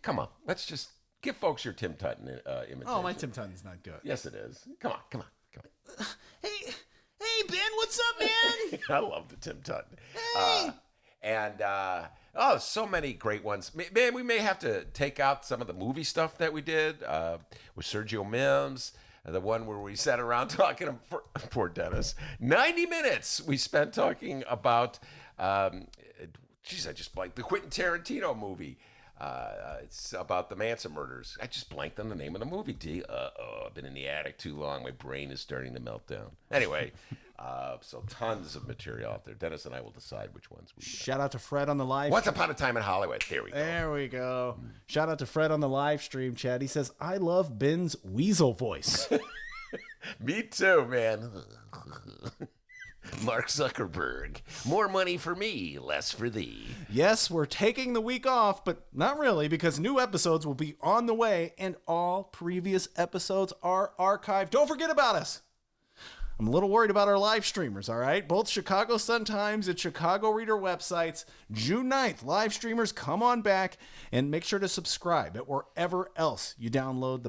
come on, let's just give folks your Tim Tutton imitation. Oh, my Tim Tutton's not good. Yes, it is. Come on. Hey, Ben, what's up, man? I love the Tim Tutton. Hey. So many great ones. Man, we may have to take out some of the movie stuff that we did with Sergio Mims. The one where we sat around talking, poor Dennis, 90 minutes we spent talking about, I just blanked, the Quentin Tarantino movie. It's about the Manson murders. I just blanked on the name of the movie, D. I've been in the attic too long. My brain is starting to melt down. Anyway, so tons of material out there. Dennis and I will decide which ones we Shout out to Fred on the live. Once Upon a Time in Hollywood. There we go. There we go. Shout out to Fred on the live stream chat. He says, I love Ben's weasel voice. Me too, man. Mark Zuckerberg. More money for me, less for thee. Yes, we're taking the week off, but not really, because new episodes will be on the way and all previous episodes are archived. Don't forget about us. I'm a little worried about our live streamers, all right? Both Chicago Sun-Times and Chicago Reader websites, June 9th, live streamers, come on back and make sure to subscribe at wherever else you download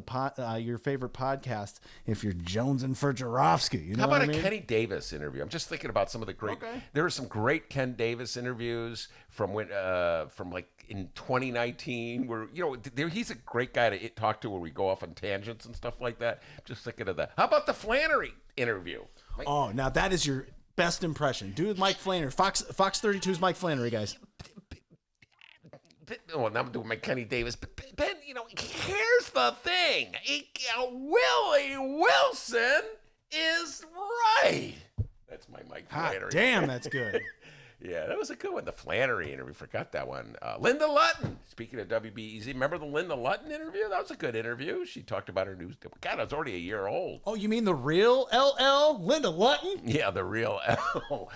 your favorite podcast if you're jonesing for Joravsky. You know How about what I mean? a Kenny Davis interview? I'm just thinking about some of the great. Okay. There were some great Ken Davis interviews from like in 2019 where, he's a great guy to talk to where we go off on tangents and stuff like that. Just thinking of that. How about the Flannery interview? Oh, now that is your best impression. Do Mike Flannery. Fox 32's Mike Flannery, guys. Well, now I'm doing my Kenny Davis. But Ben, here's the thing. Willie Wilson is right. That's my Mike Flannery. Damn, that's good. Yeah, that was a good one. The Flannery interview. Forgot that one. Linda Lutton. Speaking of WBEZ, remember the Linda Lutton interview? That was a good interview. She talked about her news. God, it was already a year old. Oh, you mean the real LL? Linda Lutton? Yeah, the real L.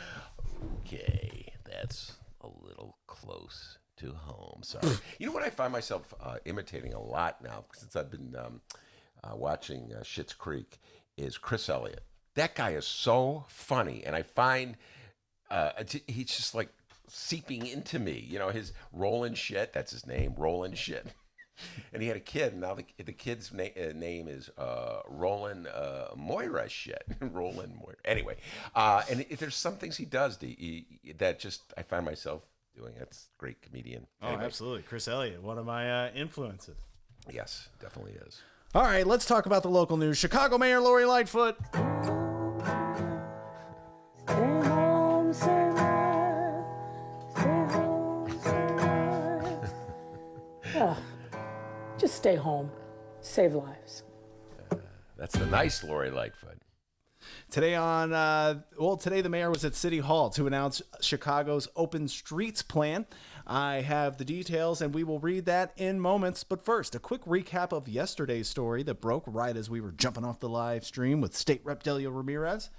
Okay, that's a little close to home. Sorry. You know what I find myself imitating a lot now, since I've been watching Schitt's Creek, is Chris Elliott. That guy is so funny, and I find... he's just like seeping into me, his Roland Shit, that's his name, Roland Shit. And he had a kid, and now the kid's name is Roland Moira Shit. Roland Moira. Anyway, and there's some things he does that just I find myself doing. That's a great comedian. Anyway. Oh, absolutely. Chris Elliott, one of my influences. Yes, definitely is. All right, let's talk about the local news. Chicago Mayor Lori Lightfoot. Just stay home. Save lives. That's the nice Lori Lightfoot. Today today the mayor was at City Hall to announce Chicago's Open Streets plan. I have the details, and we will read that in moments. But first, a quick recap of yesterday's story that broke right as we were jumping off the live stream with State Rep Delia Ramirez.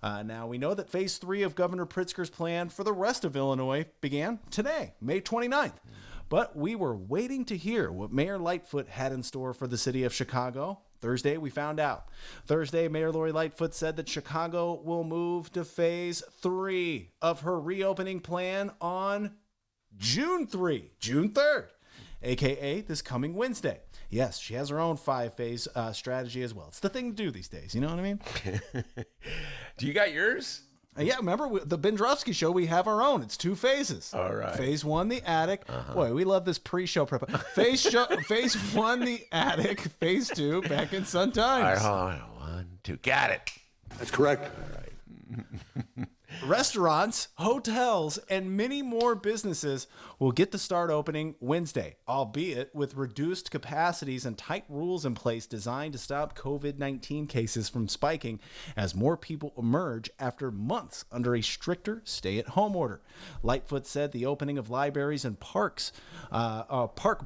Now, we know that Phase 3 of Governor Pritzker's plan for the rest of Illinois began today, May 29th. But we were waiting to hear what Mayor Lightfoot had in store for the city of Chicago. Thursday, we found out. Thursday, Mayor Lori Lightfoot said that Chicago will move to Phase 3 of her reopening plan on June 3rd, a.k.a. this coming Wednesday. Yes, she has her own 5-phase strategy as well. It's the thing to do these days. You know what I mean? Do you got yours? Yeah, remember the Ben Joravsky show? We have our own. It's 2 phases. All right. Phase 1, the attic. Boy, we love this pre-show prep. Phase 1, the attic. Phase 2, back in Sun Times. All right, hold on. 1, 2. Got it. That's correct. Restaurants, hotels, and many more businesses will get to start opening Wednesday, albeit with reduced capacities and tight rules in place designed to stop COVID-19 cases from spiking as more people emerge after months under a stricter stay-at-home order. Lightfoot said the opening of libraries and park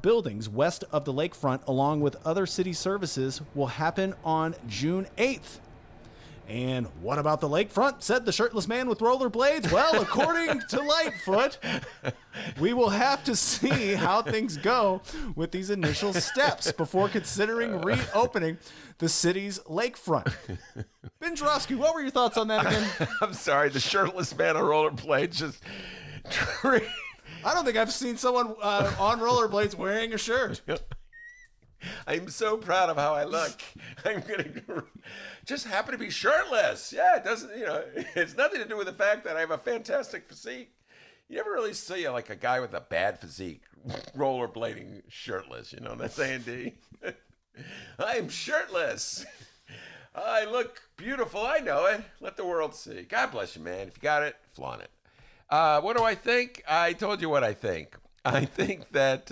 buildings west of the lakefront, along with other city services, will happen on June 8th. And what about the lakefront, said the shirtless man with rollerblades? Well, according to Lightfoot, we will have to see how things go with these initial steps before considering reopening the city's lakefront. Ben Joravsky, what were your thoughts on that again? I'm sorry, the shirtless man on rollerblades just... I don't think I've seen someone on rollerblades wearing a shirt. I'm so proud of how I look. I'm gonna just happen to be shirtless. Yeah, it doesn't. It's nothing to do with the fact that I have a fantastic physique. You never really see like a guy with a bad physique rollerblading shirtless. You know what I'm saying, D? I'm shirtless. I look beautiful. I know it. Let the world see. God bless you, man. If you got it, flaunt it. What do I think? I told you what I think. I think that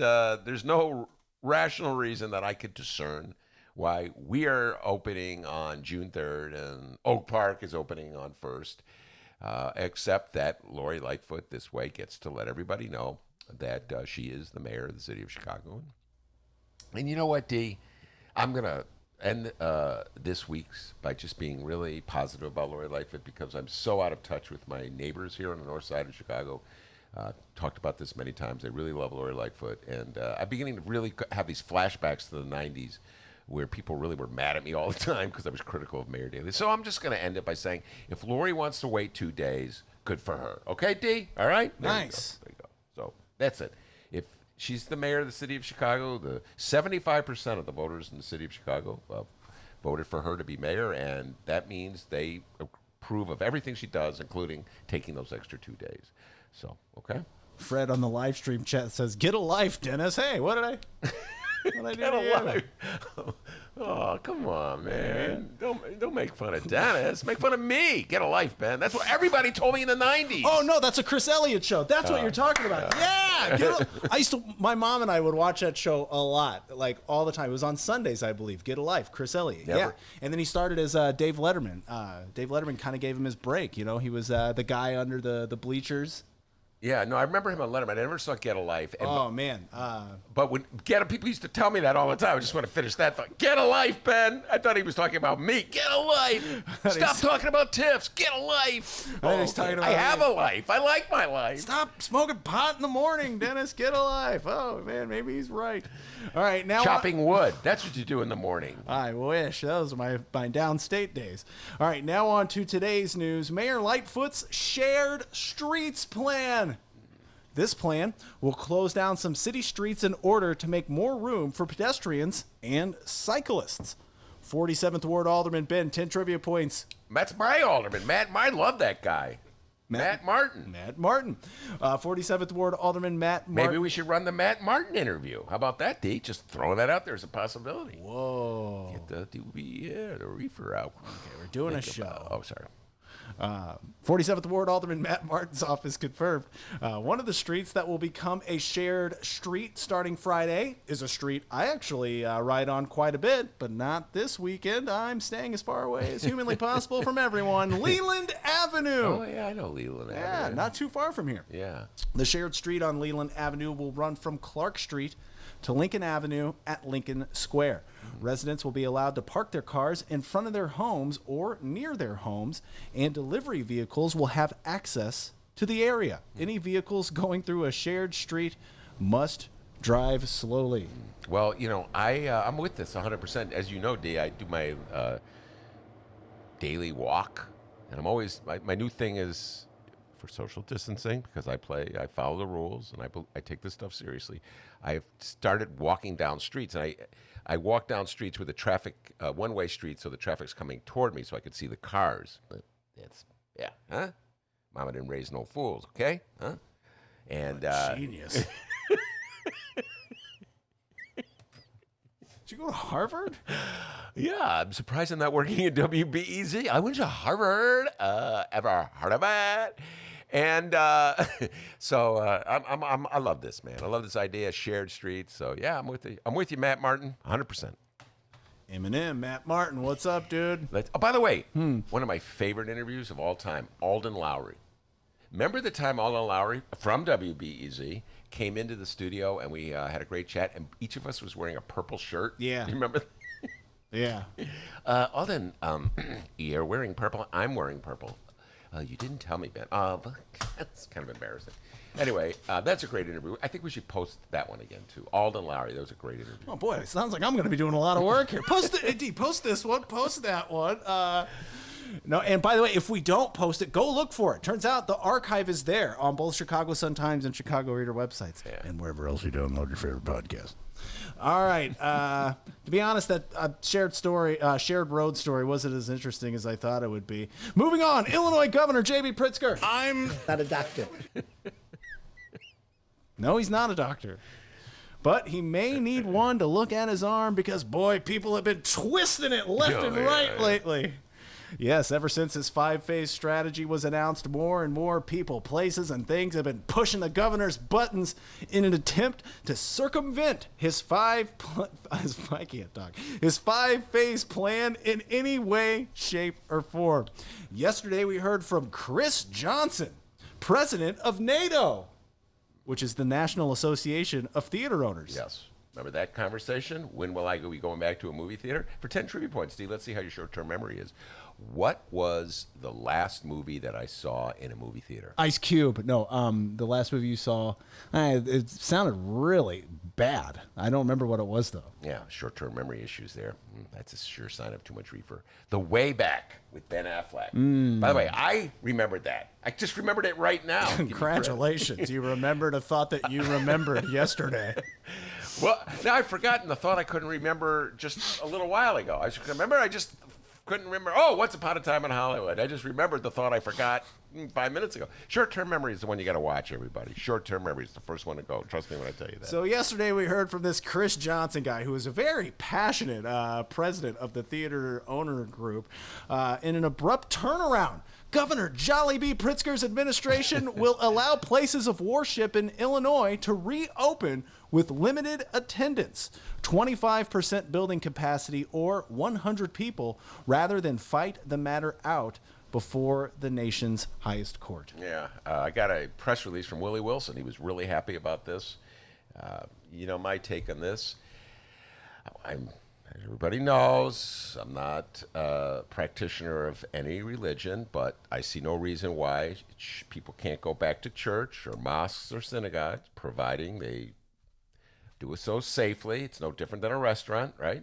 there's no rational reason that I could discern why we are opening on June 3rd and Oak Park is opening on 1st, except that Lori Lightfoot this way gets to let everybody know that she is the mayor of the city of Chicago. And you know what, D? I'm going to end this week's by just being really positive about Lori Lightfoot because I'm so out of touch with my neighbors here on the north side of Chicago. Talked about this many times. I really love Lori Lightfoot, and I'm beginning to really have these flashbacks to the 90s where people really were mad at me all the time because I was critical of Mayor Daley. So I'm just going to end it by saying if Lori wants to wait 2 days, good for her. Okay, D? All right? Nice. There you go. So that's it. If she's the mayor of the city of Chicago, the 75% of the voters in the city of Chicago voted for her to be mayor, and that means they approve of everything she does, including taking those extra 2 days. So, okay. Fred on the live stream chat says, "Get a life, Dennis." Hey, what did I do? Get a life. Oh, come on, man. Don't make fun of Dennis. Make fun of me. Get a life, Ben. That's what everybody told me in the 90s. Oh, no, that's a Chris Elliott show. That's what you're talking about. Yeah. My mom and I would watch that show a lot, like all the time. It was on Sundays, I believe. Get a Life, Chris Elliott. Never. Yeah. And then he started as Dave Letterman. Dave Letterman kind of gave him his break. He was the guy under the bleachers. Yeah, no, I remember him on Letterman. I never saw Get a Life. Oh, man. But when people used to tell me that all the time. I just want to finish that thought. Get a life, Ben. I thought he was talking about me. Get a life. Stop talking about tiffs. Get a life. He's talking about I have a life. I like my life. Stop smoking pot in the morning, Dennis. Get a life. Oh, man, maybe he's right. All right, now chopping wood. That's what you do in the morning. I wish. Those are my downstate days. All right, now on to today's news. Mayor Lightfoot's shared streets plan. This plan will close down some city streets in order to make more room for pedestrians and cyclists. 47th Ward Alderman Ben, 10 trivia points. That's my alderman. I love that guy. Matt Martin. 47th Ward Alderman Matt Martin. Maybe we should run the Matt Martin interview. How about that, D? Just throwing that out there as a possibility. Whoa. Get the reefer out. Okay, we're doing a show. Sorry. 47th Ward Alderman Matt Martin's office confirmed one of the streets that will become a shared street starting Friday is a street I actually ride on quite a bit, but not this weekend. I'm staying as far away as humanly possible from everyone. Leland Avenue. Oh, yeah, I know Leland Avenue. Yeah, not too far from here. Yeah. The shared street on Leland Avenue will run from Clark Street to Lincoln Avenue at Lincoln Square. Residents will be allowed to park their cars in front of their homes or near their homes, and delivery vehicles will have access to the area. Any vehicles going through a shared street must drive slowly. Well, I'm with this 100%. As you know, D, I do my daily walk, and I'm always my new thing is for social distancing because I follow the rules and I take this stuff seriously. I've started walking down streets, and I walk down streets with the traffic one-way streets, so the traffic's coming toward me, so I could see the cars. Mama didn't raise no fools, okay? Huh? And Genius. Did you go to Harvard? yeah, I'm surprised I'm not working at WBEZ. I went to Harvard. Ever heard of it? And I love this, man. I love this idea of shared streets. So yeah, I'm with you, Matt Martin, 100%. Eminem, Matt Martin, what's up, dude? By the way, one of my favorite interviews of all time, Alden Lowry. Remember the time Alden Lowry from WBEZ came into the studio and we had a great chat, and each of us was wearing a purple shirt? Yeah. You remember? Yeah. Alden, you're wearing purple. I'm wearing purple. You didn't tell me, Ben. That's kind of embarrassing. Anyway, that's a great interview. I think we should post that one again, too. Alden Lowry, that was a great interview. Oh, boy, it sounds like I'm going to be doing a lot of work here. Post this one, post that one. No, and by the way, if we don't post it, go look for it. Turns out the archive is there on both Chicago Sun-Times and Chicago Reader websites. Yeah. And wherever else you download your favorite podcast. All right. To be honest, that shared road story wasn't as interesting as I thought it would be. Moving on, Illinois Governor J.B. Pritzker. I'm not a doctor. No, he's not a doctor. But he may need one to look at his arm because, boy, people have been twisting it left and right lately. Yes, ever since his 5-phase strategy was announced, more and more people, places, and things have been pushing the governor's buttons in an attempt to circumvent his 5-phase plan in any way, shape, or form. Yesterday, we heard from Chris Johnson, president of NATO, which is the National Association of Theater Owners. Yes. Remember that conversation? When will I be going back to a movie theater? For 10 trivia points, Steve, let's see how your short-term memory is. What was the last movie that I saw in a movie theater? Ice Cube. No, the last movie you saw, it sounded really bad. I don't remember what it was, though. Yeah, short-term memory issues there. That's a sure sign of too much reefer. The Way Back with Ben Affleck. By the way, I remembered that. I just remembered it right now. Congratulations. You remembered a thought that you remembered yesterday. Well, now I've forgotten the thought I couldn't remember just a little while ago. I just couldn't remember. Oh, Once Upon a Time in Hollywood. I just remembered the thought I forgot 5 minutes ago. Short-term memory is the one you got to watch, everybody. Short-term memory is the first one to go. Trust me when I tell you that. So yesterday we heard from this Chris Johnson guy who is a very passionate president of the theater owner group. In an abrupt turnaround, Governor Jolly B. Pritzker's administration will allow places of worship in Illinois to reopen with limited attendance, 25% building capacity, or 100 people, rather than fight the matter out before the nation's highest court. Yeah, I got a press release from Willie Wilson. He was really happy about this. My take on this, as everybody knows, I'm not a practitioner of any religion, but I see no reason why people can't go back to church or mosques or synagogues, providing they do it so safely. It's no different than a restaurant, right?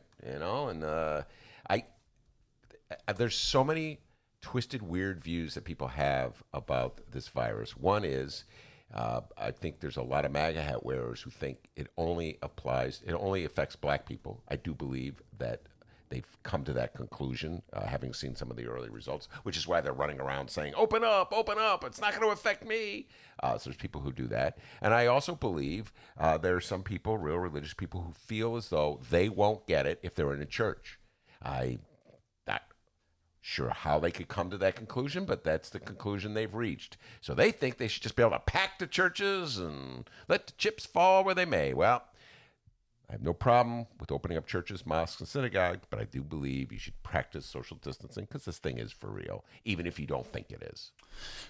There's so many twisted, weird views that people have about this virus. One is, I think there's a lot of MAGA hat wearers who think it only affects black people. I do believe that they've come to that conclusion, having seen some of the early results, which is why they're running around saying, open up, it's not going to affect me. So there's people who do that. And I also believe there are some people, real religious people, who feel as though they won't get it if they're in a church. I'm not sure how they could come to that conclusion, but that's the conclusion they've reached. So they think they should just be able to pack the churches and let the chips fall where they may. Well, I have no problem with opening up churches, mosques, and synagogues, but I do believe you should practice social distancing because this thing is for real, even if you don't think it is.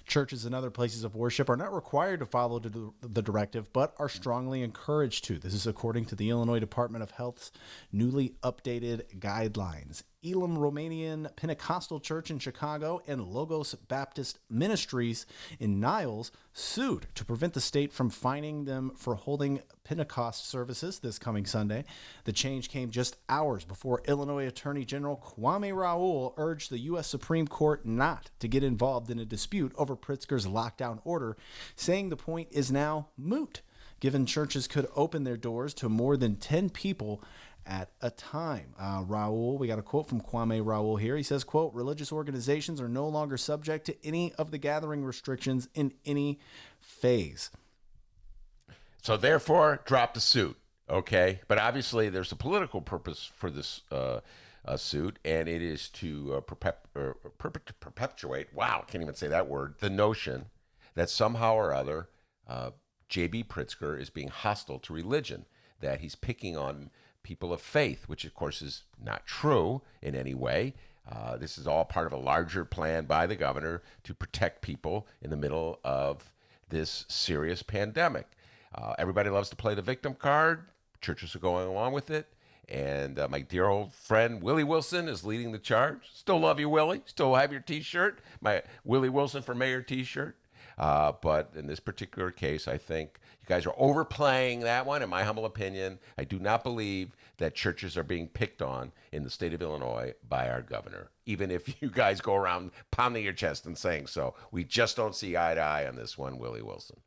Churches and other places of worship are not required to follow the directive, but are strongly encouraged to. This is according to the Illinois Department of Health's newly updated guidelines. Elam Romanian Pentecostal Church in Chicago and Logos Baptist Ministries in Niles sued to prevent the state from fining them for holding Pentecost services this coming Sunday. The change came just hours before Illinois Attorney General Kwame Raoul urged the U.S. Supreme Court not to get involved in a dispute over Pritzker's lockdown order, saying the point is now moot, given churches could open their doors to more than 10 people at a time. Raul, we got a quote from Kwame Raul here. He says, quote, religious organizations are no longer subject to any of the gathering restrictions in any phase. So therefore, drop the suit, okay? But obviously, there's a political purpose for this suit, and it is to perpetuate, wow, I can't even say that word, the notion that somehow or other J.B. Pritzker is being hostile to religion, that he's picking on people of faith, which of course is not true in any way. This is all part of a larger plan by the governor to protect people in the middle of this serious pandemic. Everybody loves to play the victim card. Churches are going along with it. And my dear old friend Willie Wilson is leading the charge. Still love you, Willie. Still have your T-shirt, my Willie Wilson for Mayor T-shirt. But in this particular case, I think you guys are overplaying that one, in my humble opinion. I do not believe that churches are being picked on in the state of Illinois by our governor, even if you guys go around pounding your chest and saying so. We just don't see eye to eye on this one, Willie Wilson.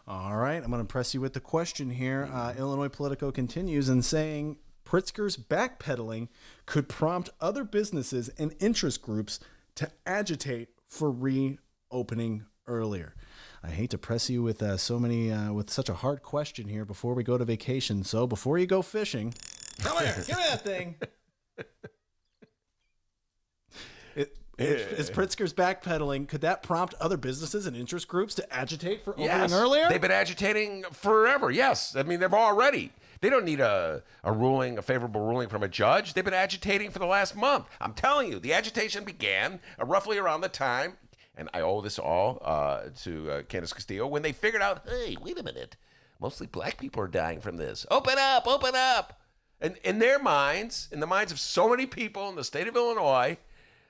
All right, I'm going to press you with the question here. Illinois Politico continues in saying Pritzker's backpedaling could prompt other businesses and interest groups to agitate for reopening earlier. I hate to press you with with such a hard question here before we go to vacation. So before you go fishing, come here, give me that thing. Is Pritzker's backpedaling, could that prompt other businesses and interest groups to agitate for opening earlier? They've been agitating forever, yes. I mean, they've already. They don't need a favorable ruling from a judge. They've been agitating for the last month. I'm telling you, the agitation began roughly around the time, and I owe this all to Candace Castillo, when they figured out, hey, wait a minute, mostly black people are dying from this. Open up, open up. And in their minds, in the minds of so many people in the state of Illinois,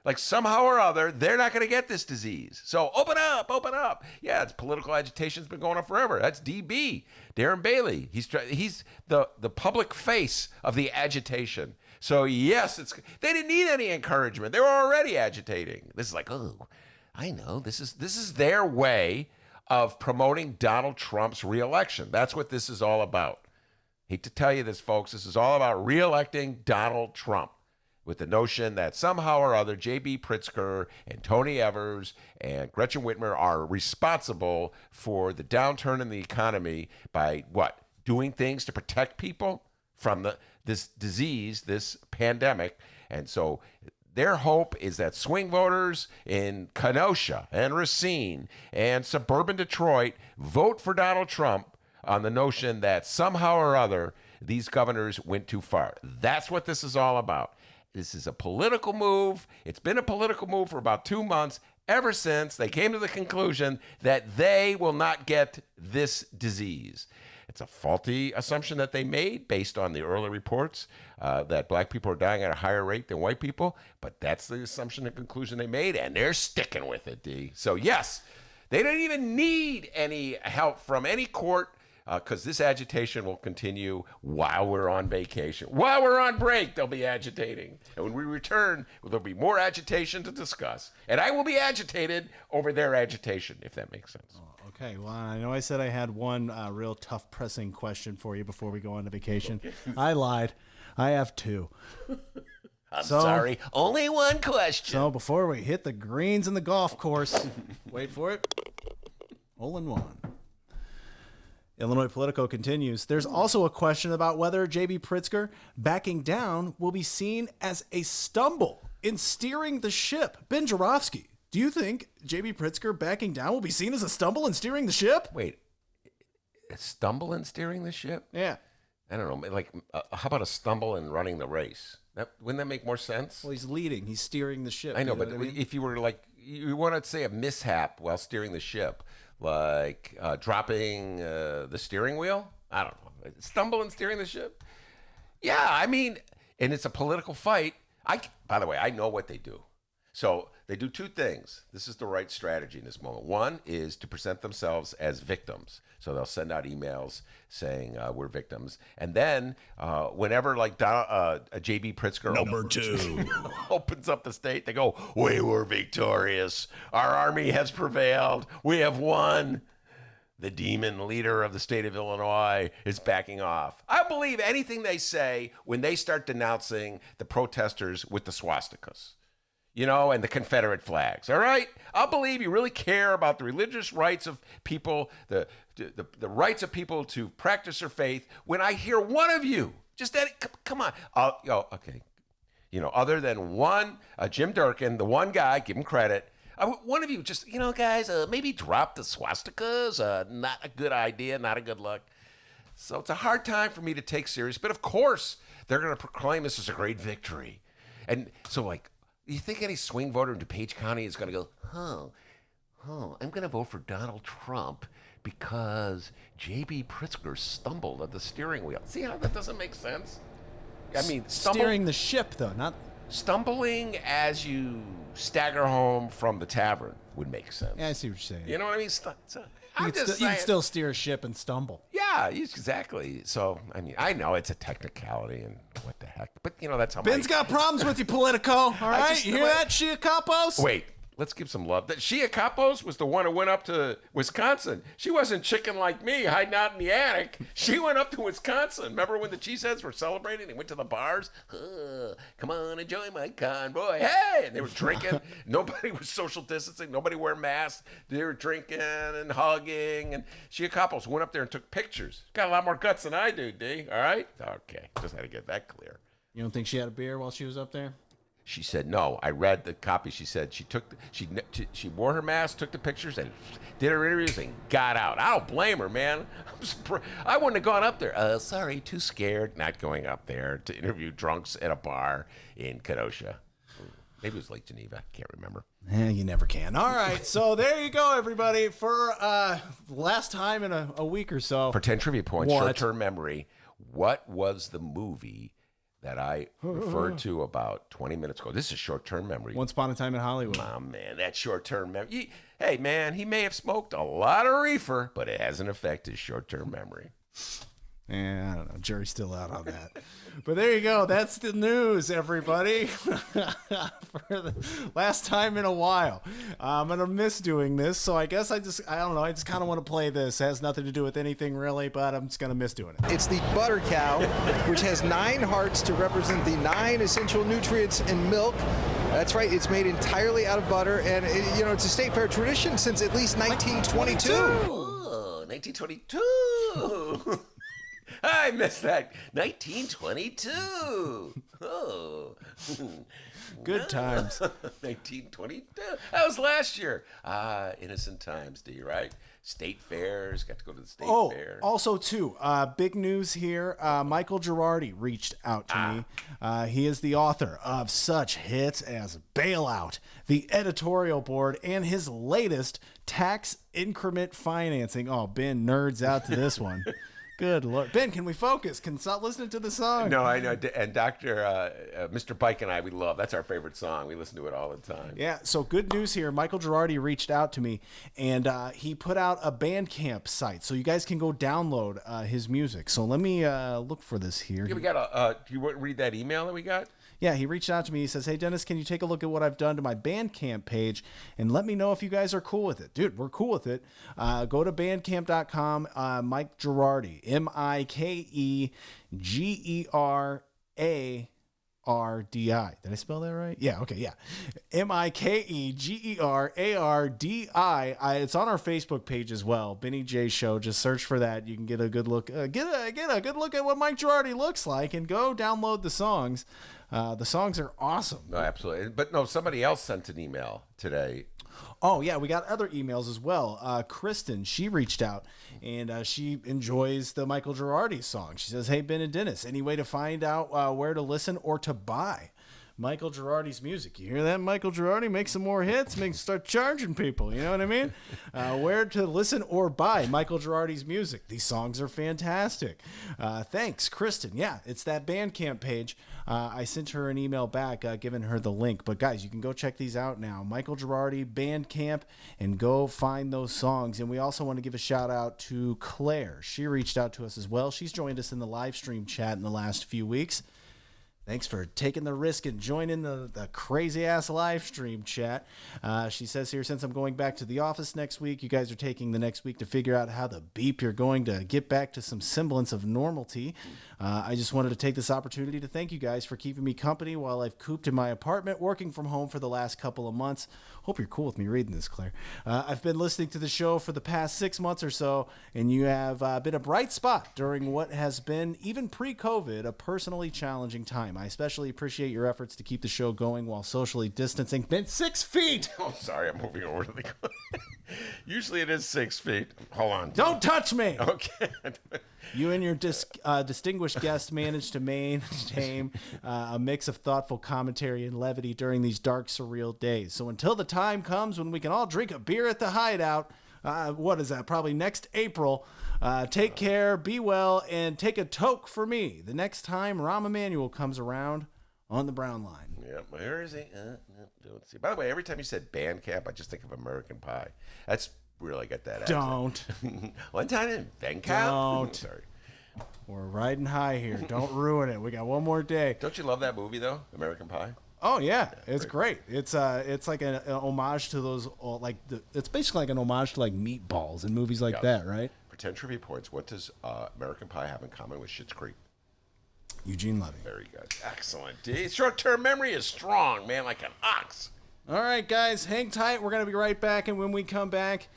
like somehow or other, they're not going to get this disease. So open up, open up. Yeah, it's political agitation's been going on forever. That's DB, Darren Bailey. He's the public face of the agitation. So yes, they didn't need any encouragement. They were already agitating. This is like, oh, I know. This is their way of promoting Donald Trump's reelection. That's what this is all about. Hate to tell you this, folks. This is all about reelecting Donald Trump, with the notion that somehow or other J.B. Pritzker and Tony Evers and Gretchen Whitmer are responsible for the downturn in the economy by what? Doing things to protect people from this disease, this pandemic. And so their hope is that swing voters in Kenosha and Racine and suburban Detroit vote for Donald Trump on the notion that somehow or other these governors went too far. That's what this is all about. This is a political move. It's been a political move for about 2 months, ever since they came to the conclusion that they will not get this disease. It's a faulty assumption that they made based on the early reports that black people are dying at a higher rate than white people. But that's the assumption and conclusion they made, and they're sticking with it, D. So, yes, they don't even need any help from any court, because this agitation will continue while we're on vacation. While we're on break, they'll be agitating. And when we return, there'll be more agitation to discuss. And I will be agitated over their agitation, if that makes sense. Okay, well, I know I said I had one real tough, pressing question for you before we go on to vacation. Okay. I lied. I have two. I'm sorry. Only one question. So before we hit the greens in the golf course, wait for it. Hole in one. Illinois Politico continues. There's also a question about whether J.B. Pritzker backing down will be seen as a stumble in steering the ship. Ben Joravsky, do you think J.B. Pritzker backing down will be seen as a stumble in steering the ship? Wait, a stumble in steering the ship? Yeah. I don't know. Like, how about a stumble in running the race? Wouldn't that make more sense? Well, he's leading. He's steering the ship. I know, but if you were like, you want to say a mishap while steering the ship, like dropping the steering wheel? I don't know. Stumble in steering the ship? Yeah, I mean, and it's a political fight. By the way, I know what they do. So they do two things. This is the right strategy in this moment. One is to present themselves as victims. So they'll send out emails saying we're victims. And then whenever like J.B. Pritzker number two opens up the state, they go, we were victorious. Our army has prevailed. We have won. the demon leader of the state of Illinois, is backing off. I believe anything they say when they start denouncing the protesters with the swastikas, and the Confederate flags. All right? I'll believe you really care about the religious rights of people, the rights of people to practice their faith when I hear one of you, come on. Okay. Other than one, Jim Durkin, the one guy, give him credit. One of you just, guys, maybe drop the swastikas. Not a good idea, not a good look. So it's a hard time for me to take serious. But of course, they're going to proclaim this as a great victory. And so, you think any swing voter in DuPage County is going to go, I'm going to vote for Donald Trump because J.B. Pritzker stumbled at the steering wheel. See how that doesn't make sense? I mean, steering the ship, though, not... Stumbling as you stagger home from the tavern would make sense. Yeah, I see what you're saying. You know what I mean? You can still steer a ship and stumble. Yeah, exactly. So, I mean, I know it's a technicality and what the heck. But, that's how Ben's got problems with you, Politico. All right? You hear that, Shia Kapos? Wait. Let's give some love. Shia Kapos was the one who went up to Wisconsin. She wasn't chicken like me, hiding out in the attic. She went up to Wisconsin. Remember when the Cheeseheads were celebrating? They went to the bars. Come on, enjoy my convoy. Hey! And they were drinking. Nobody was social distancing. Nobody wore masks. They were drinking and hugging. And Shia Kapos went up there and took pictures. Got a lot more guts than I do, D. All right? Okay. Just had to get that clear. You don't think she had a beer while she was up there? She said no. I read the copy. She said she wore her mask, took the pictures, and did her interviews and got out. I don't blame her, man. I wouldn't have gone up there. Sorry, too scared. Not going up there to interview drunks at a bar in Kenosha. Maybe it was Lake Geneva. Can't remember. You never can. All right, so there you go, everybody. For last time in a week or so. For 10 trivia points, short-term memory. What was the movie that I referred to about 20 minutes ago? This is short-term memory. Once Upon a Time in Hollywood. Oh, man, that short-term memory. Hey, man, he may have smoked a lot of reefer, but it hasn't affected his short-term memory. Yeah, I don't know. Jury's still out on that. But there you go. That's the news, everybody. For the last time in a while. I'm going to miss doing this, so I guess I don't know. I just kind of want to play this. It has nothing to do with anything, really, but I'm just going to miss doing it. It's the butter cow, which has 9 hearts to represent the 9 essential nutrients in milk. That's right. It's made entirely out of butter, and it's a state fair tradition since at least 1922. Oh, 1922. I missed that. 1922. Oh. Good times. 1922. That was last year. Innocent times, D, right? State fairs. Got to go to the state fair. Also, too, big news here. Michael Girardi reached out to me. He is the author of such hits as Bailout, the editorial board, and his latest Tax Increment Financing. Oh, Ben nerds out to this one. Good Lord. Ben, can we focus? Can stop listening to the song? No, I know. And Mr. Bike and I, we love. That's our favorite song. We listen to it all the time. Yeah, so good news here. Michael Girardi reached out to me, and he put out a Bandcamp site, so you guys can go download his music. So let me look for this here. Yeah, we got do you want to read that email that we got? Yeah, he reached out to me. He says, hey, Dennis, can you take a look at what I've done to my Bandcamp page and let me know if you guys are cool with it? Dude, we're cool with it. Go to bandcamp.com, Mike Girardi, MikeGerardi. Did I spell that right? Yeah, okay, yeah. MikeGerardi. It's on our Facebook page as well, Benny J Show. Just search for that. You can get a good look, get a good look at what Mike Girardi looks like, and go download the songs. The songs are awesome. No, absolutely. But no, somebody else sent an email today. Oh, yeah, we got other emails as well. Kristen, she reached out, and she enjoys the Michael Girardi song. She says, hey, Ben and Dennis, any way to find out where to listen or to buy Michael Girardi's music? You hear that, Michael Girardi? Make some more hits, start charging people, you know what I mean? Where to listen or buy Michael Girardi's music. These songs are fantastic. Thanks, Kristen. Yeah, it's that Bandcamp page. I sent her an email back giving her the link. But guys, you can go check these out now. Michael Girardi, Bandcamp, and go find those songs. And we also want to give a shout out to Claire. She reached out to us as well. She's joined us in the live stream chat in the last few weeks. Thanks for taking the risk and joining the crazy-ass live stream chat. She says here, since I'm going back to the office next week, you guys are taking the next week to figure out how the beep you're going to get back to some semblance of normality. I just wanted to take this opportunity to thank you guys for keeping me company while I've cooped in my apartment, working from home for the last couple of months. Hope you're cool with me reading this, Claire. I've been listening to the show for the past 6 months or so, and you have been a bright spot during what has been, even pre-COVID, a personally challenging time. I especially appreciate your efforts to keep the show going while socially distancing. Been 6 feet! Oh, sorry, I'm moving over to the Usually it is 6 feet. Hold on. Don't touch me! Okay. You and your distinguished guest managed to maintain a mix of thoughtful commentary and levity during these dark, surreal days. So until the time comes when we can all drink a beer at the Hideout, what is that? Probably next April. Take care, be well, and take a toke for me the next time Rahm Emanuel comes around on the Brown Line. Yeah, where is he? Don't see. By the way, every time you said Bandcamp, I just think of American Pie. That's really got that accent. Don't. One time in Bandcamp? Don't. Sorry. We're riding high here. Don't ruin it. We got one more day. Don't you love that movie, though? American Pie? Oh yeah, it's great. It's like an homage to those it's basically like an homage to like Meatballs and movies like that, right? For 10 trivia points, what does American Pie have in common with Schitt's Creek? Eugene Levy. Very good. Excellent. Short-term memory is strong, man, like an ox. All right, guys, hang tight. We're going to be right back, and when we come back,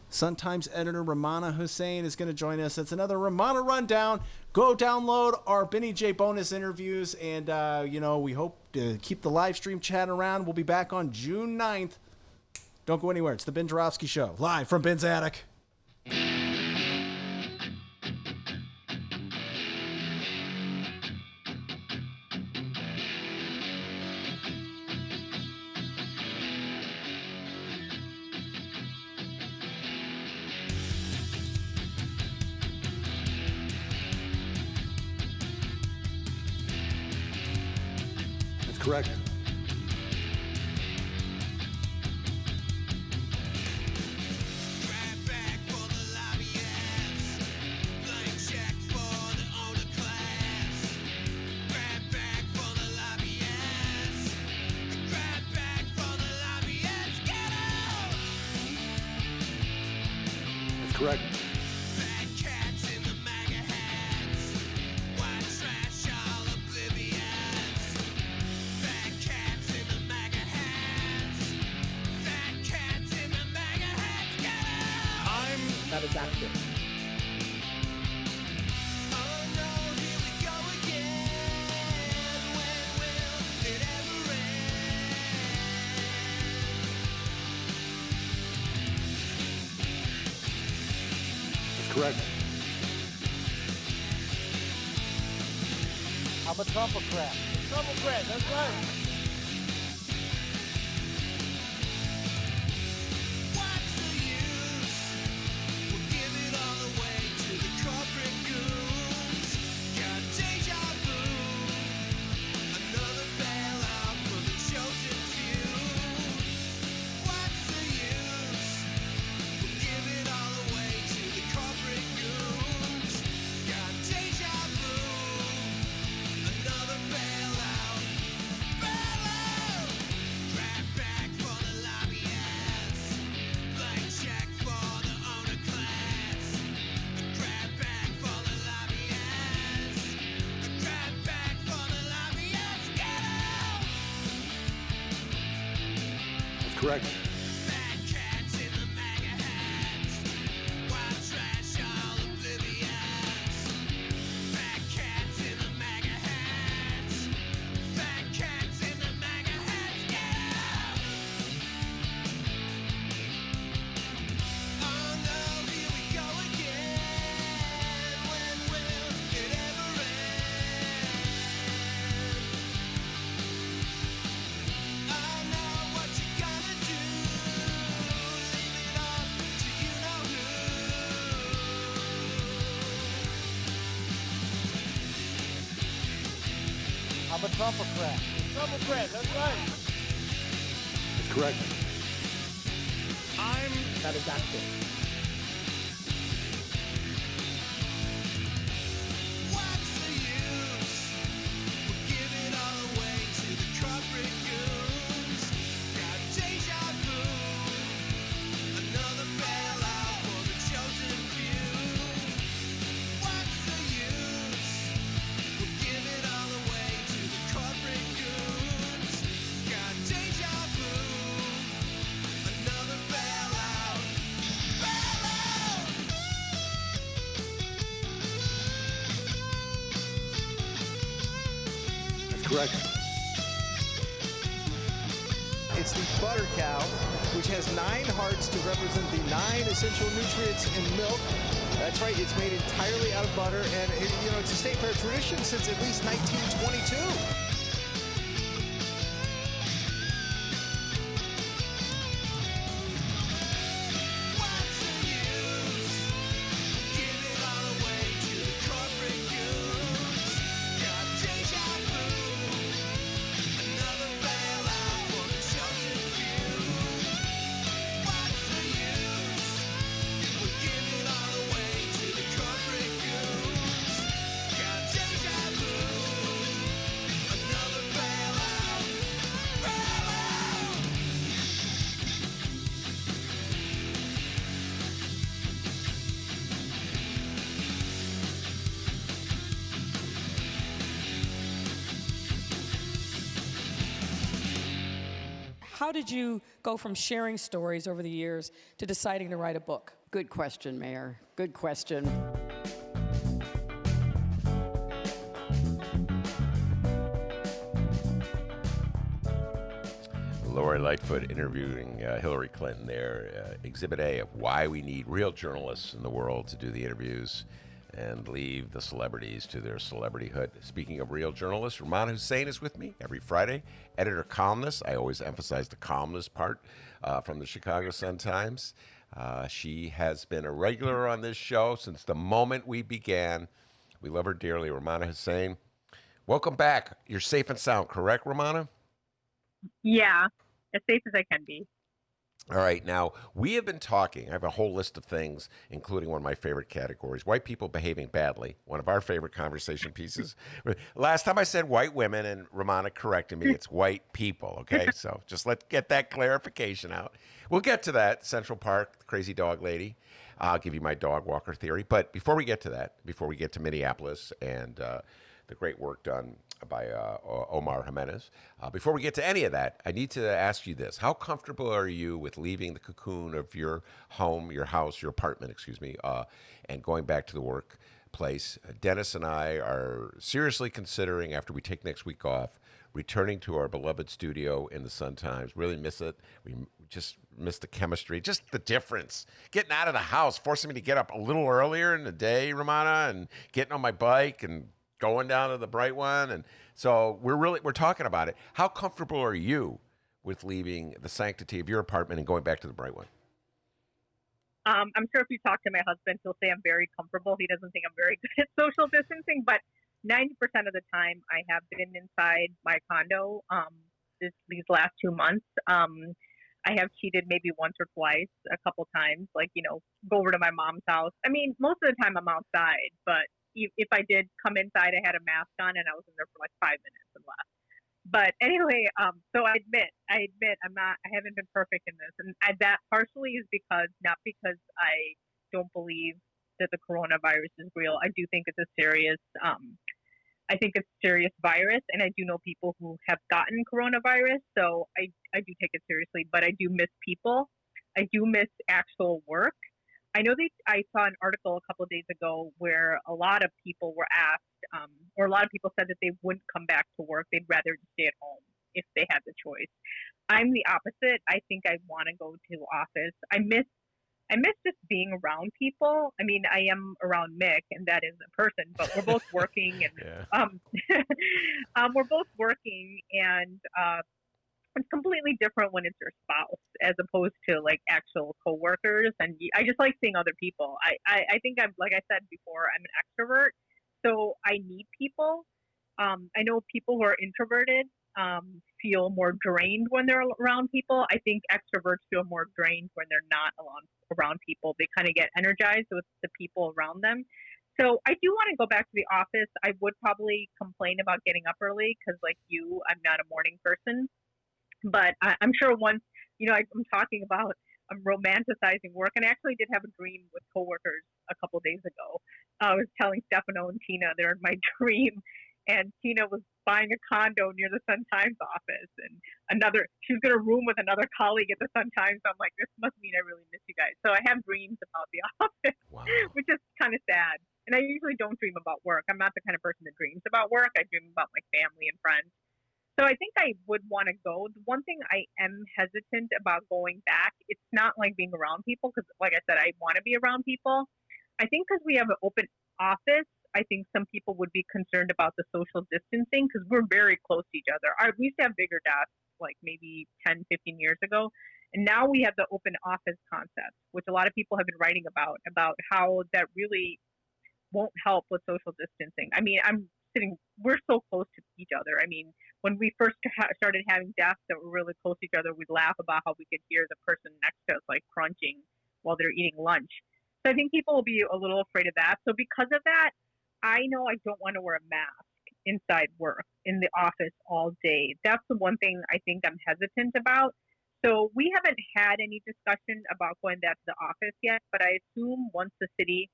Sun Times editor Rummana Hussain is going to join us. It's another Rummana Rundown. Go download our Benny J bonus interviews, and, we hope to keep the live stream chat around. We'll be back on June 9th. Don't go anywhere. It's the Ben Joravsky Show, live from Ben's Attic. Correct. That's correct. Not a doctor. That's correct. I'm a Trumpocrat. Trumpocrat, that's right. Correct. I'm a Trumpocrat. Trumpocrat, that's right. That's correct. I'm not a doctor. What's the use? We'll give it all correct. It's the butter cow, which has 9 hearts to represent the 9 essential nutrients in milk. That's right, it's made entirely out of butter, and it's a state fair tradition since at least 1922. How did you go from sharing stories over the years to deciding to write a book? Good question, Mayor. Good question. Lori Lightfoot interviewing Hillary Clinton there. Exhibit A of why we need real journalists in the world to do the interviews and leave the celebrities to their celebrityhood. Speaking of real journalists, Rummana Hussain is with me every Friday. Editor columnist. I always emphasize the columnist part from the Chicago Sun-Times. She has been a regular on this show since the moment we began. We love her dearly. Rummana Hussain, welcome back. You're safe and sound, correct, Rummana? Yeah, as safe as I can be. All right, now, we have been talking. I have a whole list of things, including one of my favorite categories, white people behaving badly, one of our favorite conversation pieces. Last time I said white women, and Rummana corrected me, it's white people, okay? So just let's get that clarification out. We'll get to that, Central Park, the crazy dog lady. I'll give you my dog walker theory. But before we get to that, before we get to Minneapolis and the great work done by Omar Jimenez. Before we get to any of that, I need to ask you this. How comfortable are you with leaving the cocoon of your home, your house, your apartment, and going back to the workplace? Dennis and I are seriously considering, after we take next week off, returning to our beloved studio in the Sun-Times. Really miss it. We just miss the chemistry, just the difference. Getting out of the house, forcing me to get up a little earlier in the day, Rummana, and getting on my bike and going down to the bright one. And so we're talking about it. How comfortable are you with leaving the sanctity of your apartment and going back to the bright one? I'm sure if you talk to my husband, he'll say I'm very comfortable. He doesn't think I'm very good at social distancing, but 90% of the time I have been inside my condo these last 2 months. I have cheated maybe once or twice, a couple times, go over to my mom's house. I mean, most of the time I'm outside, but if I did come inside, I had a mask on and I was in there for like 5 minutes and left. But anyway, so I admit I haven't been perfect in this. And that partially is not because I don't believe that the coronavirus is real. I do think it's a serious virus. And I do know people who have gotten coronavirus. So I do take it seriously, but I do miss people. I do miss actual work. I know I saw an article a couple of days ago where a lot of people were asked, or a lot of people said that they wouldn't come back to work. They'd rather just stay at home if they had the choice. I'm the opposite. I think I want to go to the office. I miss just being around people. I mean, I am around Mick, and that is a person, but we're both working, and we're both working, and it's completely different when it's your spouse as opposed to like actual coworkers. And I just like seeing other people. I think like I said before, I'm an extrovert, so I need people. I know people who are introverted feel more drained when they're around people. I think extroverts feel more drained when they're not around people. They kind of get energized with the people around them. So I do want to go back to the office. I would probably complain about getting up early because like you, I'm not a morning person. But I'm sure once, I'm romanticizing work. And I actually did have a dream with coworkers a couple of days ago. I was telling Stefano and Tina they're in my dream. And Tina was buying a condo near the Sun-Times office, and she's going to room with another colleague at the Sun-Times. I'm like, this must mean I really miss you guys. So I have dreams about the office, which is kind of sad. And I usually don't dream about work. I'm not the kind of person that dreams about work. I dream about my family and friends. So I think I would want to go. The one thing I am hesitant about going back, it's not like being around people, because like I said, I want to be around people. I think because we have an open office, I think some people would be concerned about the social distancing, because we're very close to each other. We used to have bigger desks like maybe 10, 15 years ago. And now we have the open office concept, which a lot of people have been writing about how that really won't help with social distancing. I mean, we're so close to each other. I mean, when we first started having desks that were really close to each other, we'd laugh about how we could hear the person next to us like crunching while they're eating lunch. So I think people will be a little afraid of that. So because of that, I know I don't want to wear a mask inside work, in the office all day. That's the one thing I think I'm hesitant about. So we haven't had any discussion about going back to the office yet, but I assume once the city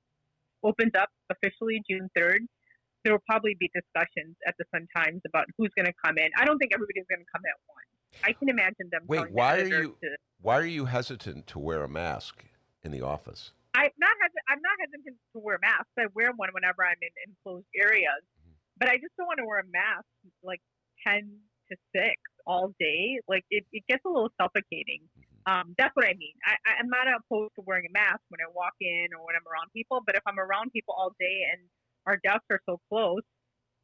opens up officially June 3rd, there will probably be discussions at the Sun-Times about who's going to come in. I don't think everybody's going to come at once. I can imagine them. Wait, why are you hesitant to wear a mask in the office? I'm not hesitant to wear masks. I wear one whenever I'm in enclosed areas, but I just don't want to wear a mask like 10 to 6 all day. Like it gets a little suffocating. That's what I mean. I'm not opposed to wearing a mask when I walk in or when I'm around people, but if I'm around people all day and our desks are so close,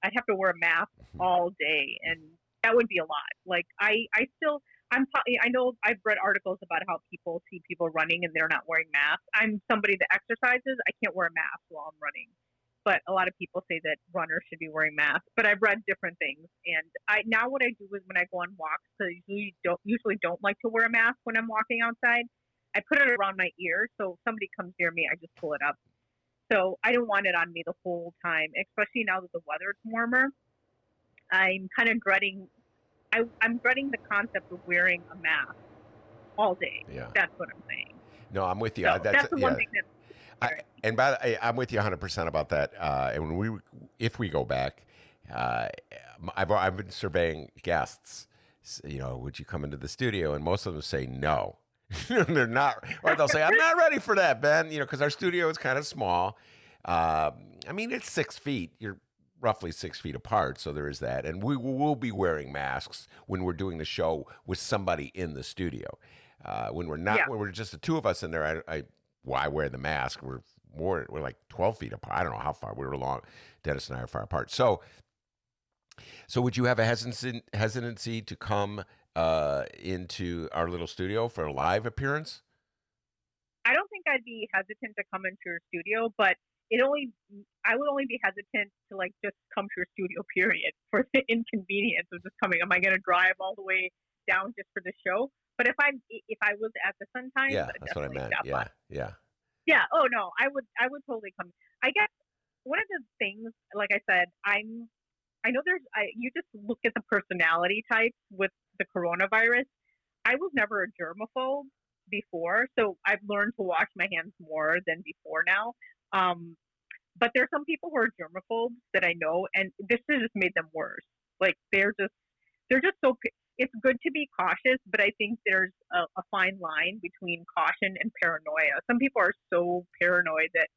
I'd have to wear a mask all day, and that would be a lot. Like I know I've read articles about how people see people running and they're not wearing masks. I'm somebody that exercises. I can't wear a mask while I'm running, but a lot of people say that runners should be wearing masks. But I've read different things, and now what I do is when I go on walks, because I usually don't like to wear a mask when I'm walking outside, I put it around my ear, so if somebody comes near me, I just pull it up. So I don't want it on me the whole time, especially now that the weather is warmer. I'm kind of dreading. I'm dreading the concept of wearing a mask all day. Yeah, that's what I'm saying. No, I'm with you. So that's the one thing that. I'm with you 100% about that. And if we go back, I've been surveying guests. You know, would you come into the studio? And most of them say no. They're not, or they'll say, I'm not ready for that, Ben. You know, because our studio is kind of small. I mean, it's 6 feet. You're roughly 6 feet apart, so there is that. And we will be wearing masks when we're doing the show with somebody in the studio. When we're not, when we're just the two of us in there, why wear the mask? We're like 12 feet apart. I don't know how far. We were long. Dennis and I are far apart. So would you have a hesitancy to come into our little studio for a live appearance? I don't think I'd be hesitant to come into your studio, but I would only be hesitant to like just come to your studio, period, for the inconvenience of just coming. Am I going to drive all the way down just for the show? But if I was at the Sun-Times, that's what I meant. Yeah. Oh no, I would totally come. I guess one of the things, like I said, I know you just look at the personality types with the coronavirus. I was never a germaphobe before, so I've learned to wash my hands more than before now. But there's some people who are germaphobes that I know, and this has just made them worse. Like they're just so. It's good to be cautious, but I think there's a fine line between caution and paranoia. Some people are so paranoid that,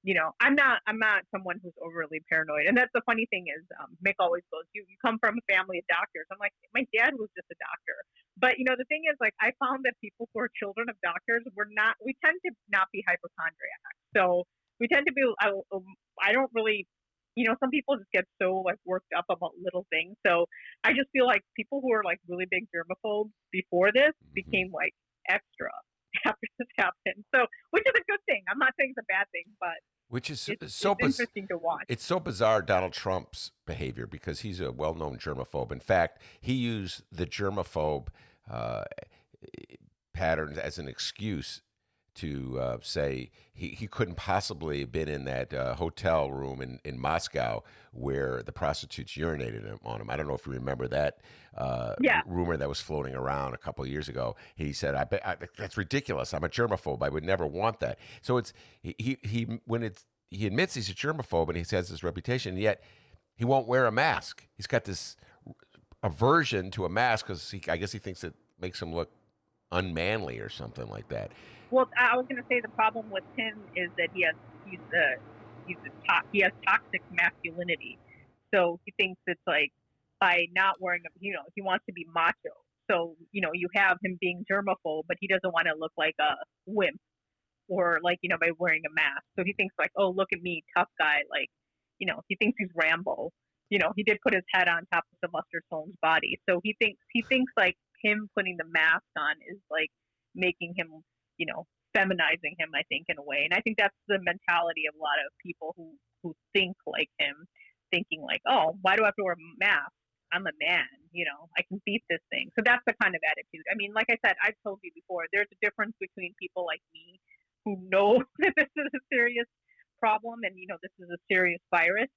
you know, I'm not someone who's overly paranoid. And that's the funny thing is, Mick always goes, you come from a family of doctors. I'm like, my dad was just a doctor. But, you know, the thing is, like, I found that people who are children of doctors, we tend to not be hypochondriacs. So we tend to be, I don't really, you know, some people just get so like worked up about little things. So I just feel like people who are like really big germaphobes before this became like extra after this happened. So, which is a good thing. I'm not saying it's a bad thing, but which is it's interesting to watch. It's so bizarre, Donald Trump's behavior, because he's a well-known germaphobe. In fact, he used the germaphobe patterns as an excuse to say he couldn't possibly have been in that hotel room in Moscow where the prostitutes urinated on him. I don't know if you remember that rumor that was floating around a couple of years ago. He said, that's ridiculous. I'm a germaphobe. I would never want that. So it's he admits he's a germaphobe and he has this reputation, yet He won't wear a mask. He's got this aversion to a mask because I guess he thinks it makes him look unmanly or something like that. Well, I was going to say the problem with him is that he has toxic masculinity. So he thinks it's like by not wearing he wants to be macho. So, you have him being germaphobe, but he doesn't want to look like a wimp or like, by wearing a mask. So he thinks like, oh, look at me, tough guy. Like, he thinks he's Rambo. He did put his head on top of Sylvester Stallone's body. So he thinks like him putting the mask on is like making him, feminizing him, I think, in a way. And I think that's the mentality of a lot of people who think like him, thinking like, oh, why do I have to wear a mask? I'm a man, I can beat this thing. So that's the kind of attitude. I mean, like I said, I've told you before, there's a difference between people like me who know that this is a serious problem and, this is a serious virus,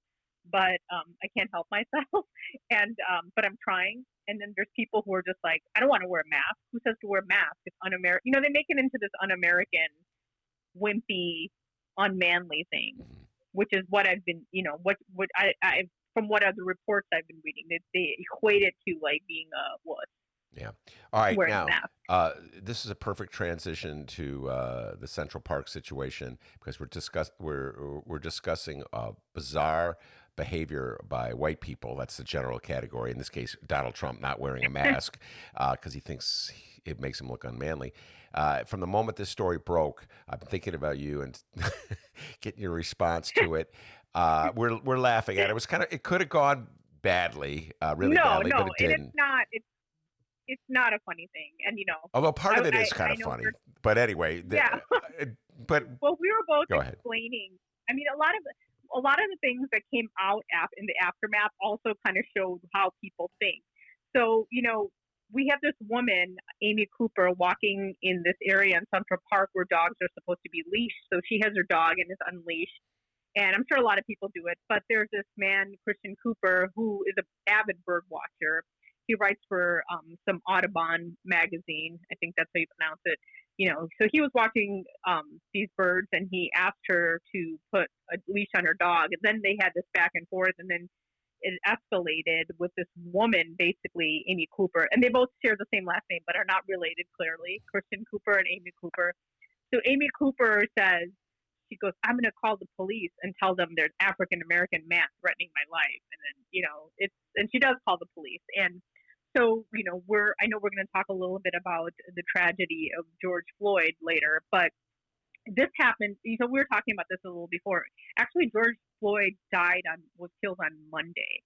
but I can't help myself. And, but I'm trying. And then there's people who are just like, I don't want to wear a mask. Who says to wear a mask? It's un-American. They make it into this un-American, wimpy, unmanly thing, which is what I've been, what I from what other reports I've been reading, they equate it to like being a wuss. Yeah. All right. Wearing Now, a mask. this is a perfect transition to the Central Park situation because we're discussing bizarre behavior by white people. That's the general category. In this case, Donald Trump not wearing a mask because he thinks it makes him look unmanly. From the moment this story broke, I've been thinking about you and getting your response to it. We're laughing at it. It could have gone badly, really badly, but it didn't. It's not a funny thing, and Although part of it is kind of funny, but anyway, yeah. But well, we were both go ahead. explaining. I mean, a lot of the things that came out in the aftermath also kind of showed how people think. So, we have this woman, Amy Cooper, walking in this area in Central Park where dogs are supposed to be leashed. So she has her dog and is unleashed. And I'm sure a lot of people do it. But there's this man, Christian Cooper, who is an avid bird watcher. He writes for some Audubon magazine. I think that's how you pronounce it. So he was watching these birds, and he asked her to put a leash on her dog. And then they had this back and forth, and then it escalated with this woman, basically Amy Cooper, and they both share the same last name, but are not related clearly. Christian Cooper and Amy Cooper. So Amy Cooper says, she goes, I'm going to call the police and tell them there's African-American man threatening my life. And then, and she does call the police. And so, I know we're going to talk a little bit about the tragedy of George Floyd later, but this happened, we were talking about this a little before. Actually, George Floyd was killed on Monday.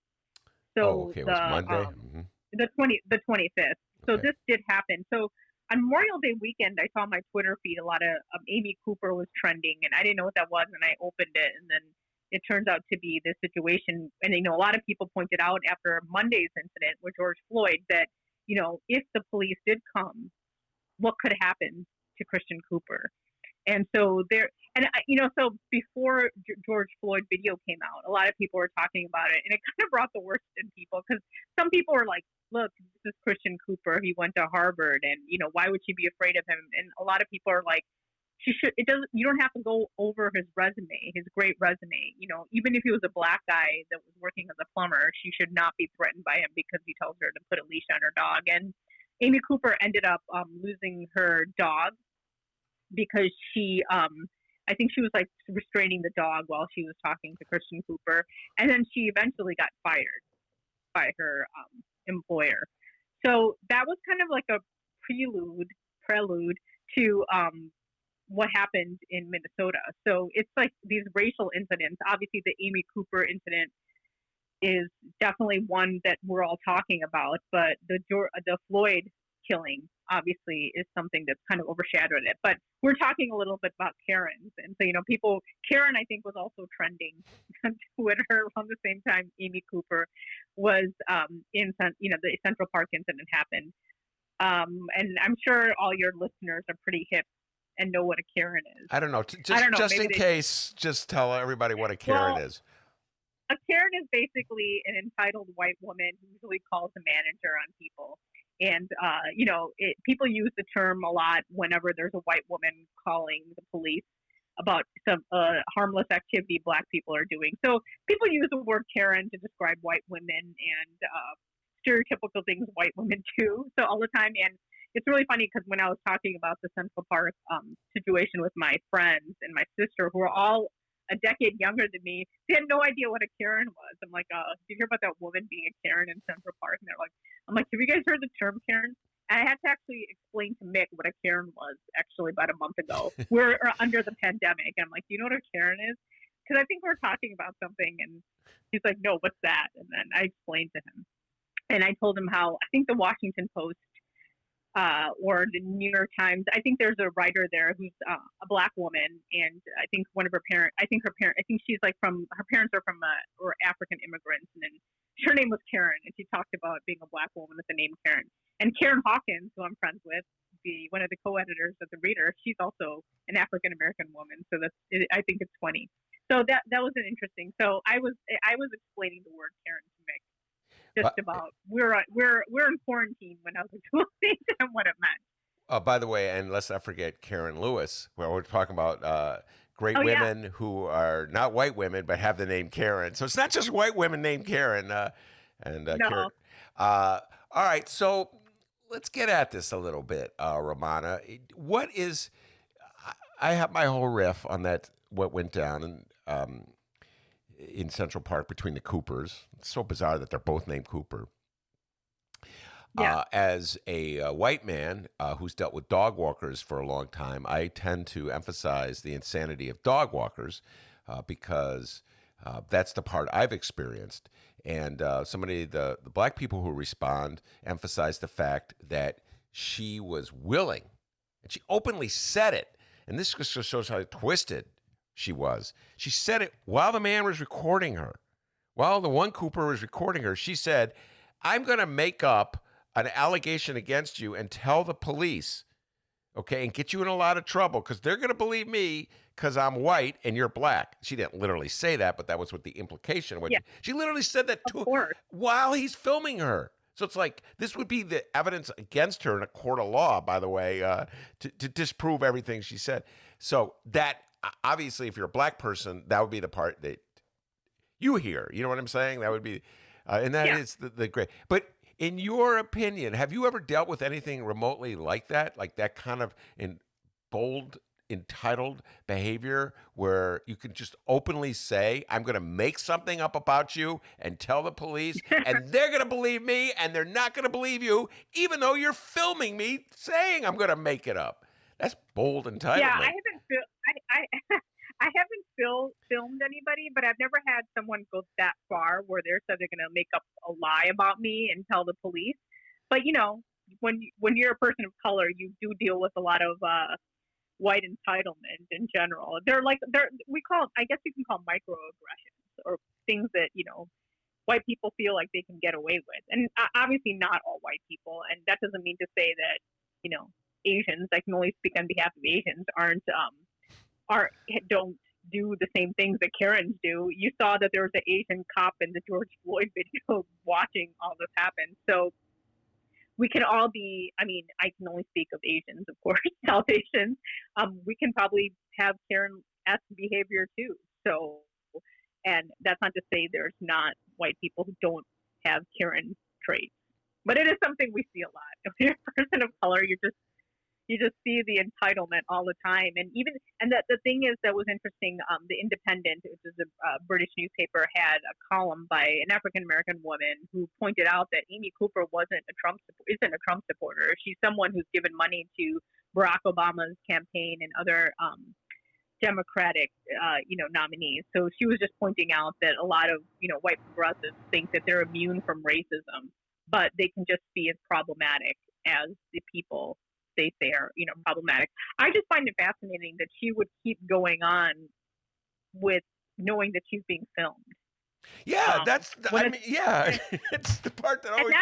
So it was Monday? The 25th. So this did happen. So on Memorial Day weekend, I saw my Twitter feed, a lot of Amy Cooper was trending, and I didn't know what that was, and I opened it, and then it turns out to be this situation. And, a lot of people pointed out after Monday's incident with George Floyd that, if the police did come, what could happen to Christian Cooper? And so so before George Floyd video came out, a lot of people were talking about it, and it kind of brought the worst in people because some people were like, look, this is Christian Cooper. He went to Harvard, and, why would she be afraid of him? And a lot of people are like, you don't have to go over his resume, his great resume. Even if he was a black guy that was working as a plumber, she should not be threatened by him because he tells her to put a leash on her dog. And Amy Cooper ended up losing her dog because she, I think she was like restraining the dog while she was talking to Christian Cooper. And then she eventually got fired by her employer. So that was kind of like a prelude to what happened in Minnesota. So it's like these racial incidents. Obviously, the Amy Cooper incident is definitely one that we're all talking about, but the Floyd killing obviously is something that's kind of overshadowed it. But we're talking a little bit about Karens, and so Karen I think was also trending on Twitter around the same time Amy Cooper was the Central Park incident happened. And I'm sure all your listeners are pretty hip and know what a Karen is. I don't know. Just in case, just tell everybody what a Karen is. A Karen is basically an entitled white woman who usually calls a manager on people. And, people use the term a lot whenever there's a white woman calling the police. about some harmless activity Black people are doing. So people use the word Karen to describe white women and stereotypical things white women do. So all the time, and it's really funny because when I was talking about the Central Park situation with my friends and my sister, who are all a decade younger than me, they had no idea what a Karen was. I'm like, did you hear about that woman being a Karen in Central Park? And they're like, I'm like, have you guys heard the term Karen? And I had to actually explain to Mick what a Karen was actually about a month ago. We're under the pandemic. I'm like, do you know what a Karen is? Because I think we're talking about something, and he's like, no, what's that? And then I explained to him. And I told him how I think the Washington Post or the New York Times, I think there's a writer there who's a Black woman, and I think one of her parents, I think she's like her parents are from or African immigrants, and then her name was Karen, and she talked about being a Black woman with the name Karen. And Karen Hawkins, who I'm friends with, one of the co-editors of the Reader, she's also an African American woman, so I think it's funny. So that was an interesting. So I was explaining the word Karen to Mick. Just about we're in quarantine when I was explaining to him what it meant. By the way, and let's not forget Karen Lewis, where we're talking about great women who are not white women but have the name Karen. So it's not just white women named Karen. No. Karen. All right, so let's get at this a little bit, Rummana. What is? I have my whole riff on that. What went down in Central Park between the Coopers. It's so bizarre that they're both named Cooper. Yeah. As a white man who's dealt with dog walkers for a long time, I tend to emphasize the insanity of dog walkers because that's the part I've experienced. And the Black people who respond emphasize the fact that she was willing, and she openly said it. And this just shows how twisted she was. She said it while the man was recording her. While the one Cooper was recording her, she said, I'm going to make up an allegation against you and tell the police, okay, and get you in a lot of trouble because they're going to believe me because I'm white and you're Black. She didn't literally say that, but that was what the implication was. Yeah. She literally said that while he's filming her. So it's like this would be the evidence against her in a court of law, by the way, to disprove everything she said. So that, obviously, if you're a Black person, that would be the part that you hear. You know what I'm saying? That would be, and that is the great. But in your opinion, have you ever dealt with anything remotely like that kind of bold, entitled behavior where you can just openly say, I'm going to make something up about you and tell the police, and they're going to believe me, and they're not going to believe you, even though you're filming me saying I'm going to make it up? That's bold entitlement. Yeah, I haven't filmed anybody, but I've never had someone go that far where they're said they're going to make up a lie about me and tell the police. But when you're a person of color, you do deal with a lot of white entitlement in general. I guess you can call microaggressions or things that white people feel like they can get away with, and obviously not all white people. And that doesn't mean to say that Asians, I can only speak on behalf of Asians, don't do the same things that Karens do. You saw that there was an Asian cop in the George Floyd video watching all this happen. So we can all be, I can only speak of Asians, of course, South Asians. We can probably have Karen-esque behavior too. So, and that's not to say there's not white people who don't have Karen traits, but it is something we see a lot. If you're a person of color, you just see the entitlement all the time. And the thing is that was interesting, the Independent, which is a British newspaper, had a column by an African-American woman who pointed out that Amy Cooper isn't a Trump supporter. She's someone who's given money to Barack Obama's campaign and other Democratic, nominees. So she was just pointing out that a lot of, white progressives think that they're immune from racism, but they can just be as problematic as the people they say are, problematic. I just find it fascinating that she would keep going on with knowing that she's being filmed. Yeah, it's the part that always.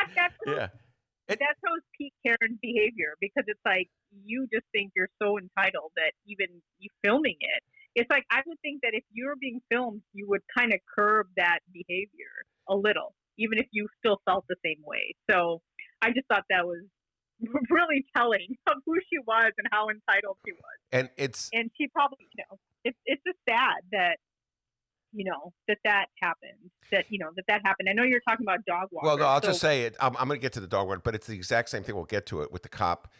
That shows peak Karen behavior, because it's like you just think you're so entitled that even you filming it, it's like I would think that if you're being filmed, you would kind of curb that behavior a little, even if you still felt the same way. So I just thought that was really telling of who she was and how entitled she was. And she probably, it's just sad that that happened. That happened. I know you're talking about dog walkers. Well, no, I'll just say it. I'm going to get to the dog one, but it's the exact same thing. We'll get to it with the cop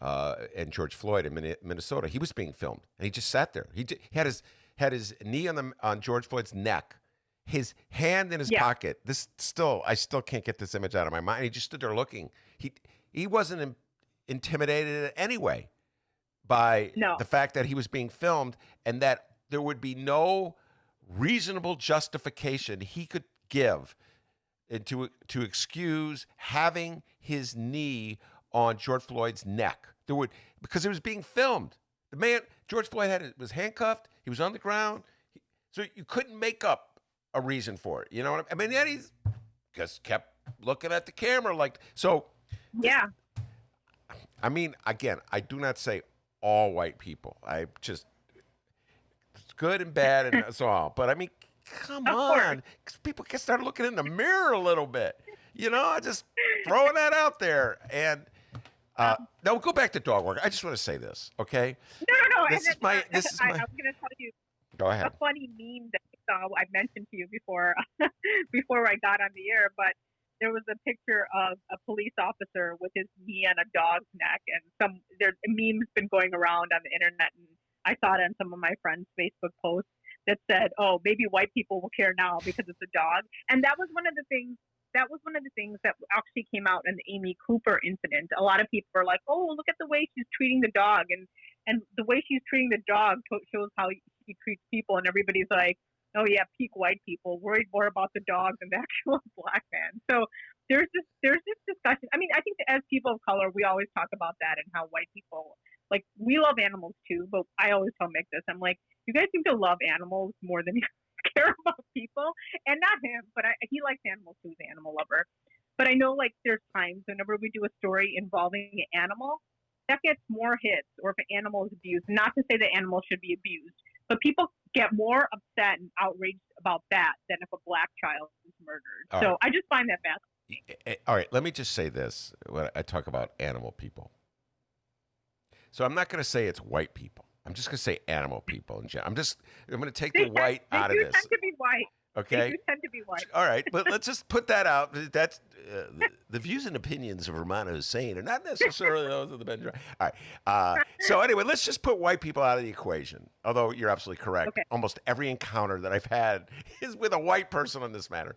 and George Floyd in Minnesota. He was being filmed, and he just sat there. He had his knee on George Floyd's neck, his hand in his pocket. I still can't get this image out of my mind. He just stood there looking. He wasn't intimidated in any way by the fact that he was being filmed, and that there would be no reasonable justification he could give to excuse having his knee on George Floyd's neck. Because it was being filmed. The man, George Floyd, was handcuffed. He was on the ground. So you couldn't make up a reason for it. You know what I mean? Yet he's just kept looking at the camera like so. Yeah. I mean, again, I do not say all white people. It's good and bad and so on. But I mean, come on. People can start looking in the mirror a little bit. I just throwing that out there. And now we'll go back to dog work. I just want to say this, okay? No. This is my. I was going to tell you. Go ahead. A funny meme that I mentioned to you before I got on the air, but there was a picture of a police officer with his knee on a dog's neck, and there's a meme's been going around on the internet, and I saw it on some of my friends' Facebook posts that said, "Oh, maybe white people will care now because it's a dog." And that was one of the things. That was one of the things that actually came out in the Amy Cooper incident. A lot of people are like, "Oh, look at the way she's treating the dog," and the way she's treating the dog shows how she treats people. And everybody's like, "Oh yeah, peak white people worried more about the dog than the actual black man." So there's this discussion. I mean, I think that as people of color, we always talk about that and how white people, like, we love animals too. But I always tell Mick this. I'm like, you guys seem to love animals more than you care about people. And not him, but he likes animals too. He's an animal lover. But I know, like, there's times whenever we do a story involving an animal that gets more hits, or if an animal is abused. Not to say that animals should be abused, but people get more upset and outraged about that than if a black child is murdered. So I just find that fascinating. All right, let me just say this when I talk about animal people. So I'm not going to say it's white people. I'm just going to say animal people in general. I'm going to take the white out of this. They tend to be white. Okay. They do tend to be white. All right, but let's just put that out. That's the views and opinions of Rummana Hussain are not necessarily those of the Ben. All right. So anyway, let's just put white people out of the equation. Although you're absolutely correct. Okay. Almost every encounter that I've had is with a white person on this matter.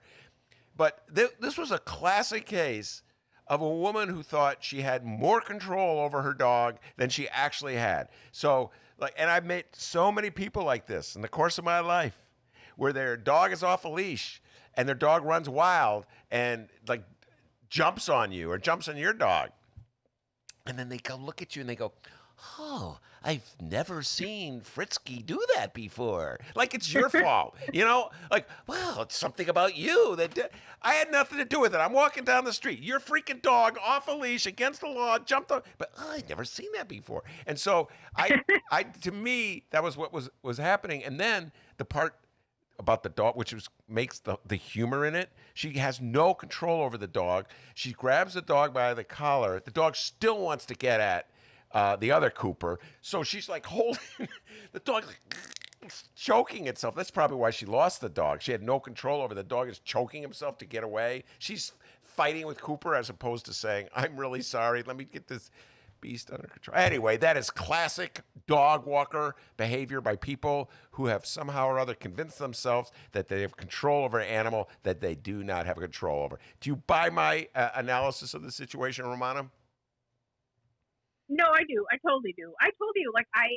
But this was a classic case of a woman who thought she had more control over her dog than she actually had. So, and I've met so many people like this in the course of my life, where their dog is off a leash and their dog runs wild and like jumps on you or jumps on your dog. And then they go look at you and they go, "Oh, I've never seen Fritzky do that before." Like it's your fault, like, well, it's something about you that I had nothing to do with it. I'm walking down the street. Your freaking dog off a leash against the law, jumped on, but I'd never seen that before. And so to me, that was what was happening. And then the part about the dog, which makes the humor in it. She has no control over the dog. She grabs the dog by the collar. The dog still wants to get at the other Cooper. So she's like holding the dog, like, choking itself. That's probably why she lost the dog. She had no control over the dog. Is choking himself to get away. She's fighting with Cooper as opposed to saying, "I'm really sorry. Let me get this beast under control." Anyway, that is classic dog walker behavior by people who have somehow or other convinced themselves that they have control over an animal that they do not have control over. Do you buy my analysis of the situation, Rummana? No, I do. I totally do. I told you, like, I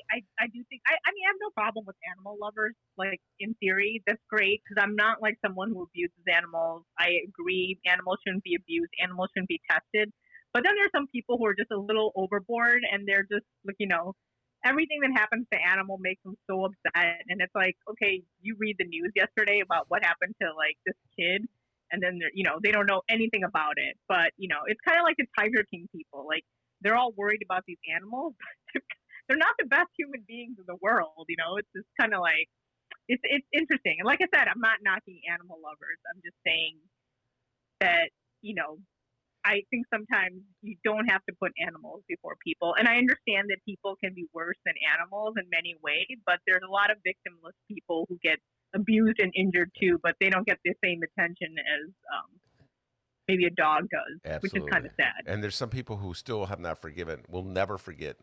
do think, I mean, I have no problem with animal lovers. Like, in theory, that's great, because I'm not like someone who abuses animals. I agree, animals shouldn't be abused. Animals shouldn't be tested. But then there's some people who are just a little overboard, and they're just like, everything that happens to animal makes them so upset. And it's like, okay, you read the news yesterday about what happened to like this kid, and then they don't know anything about it. But it's kind of like the Tiger King people. Like, they're all worried about these animals. They're not the best human beings in the world. It's just kind of like it's interesting. And like I said, I'm not knocking animal lovers. I'm just saying that I think sometimes you don't have to put animals before people. And I understand that people can be worse than animals in many ways, but there's a lot of victimless people who get abused and injured too, but they don't get the same attention as maybe a dog does, Absolutely. which is kind of sad. And there's some people who still have not will never forgive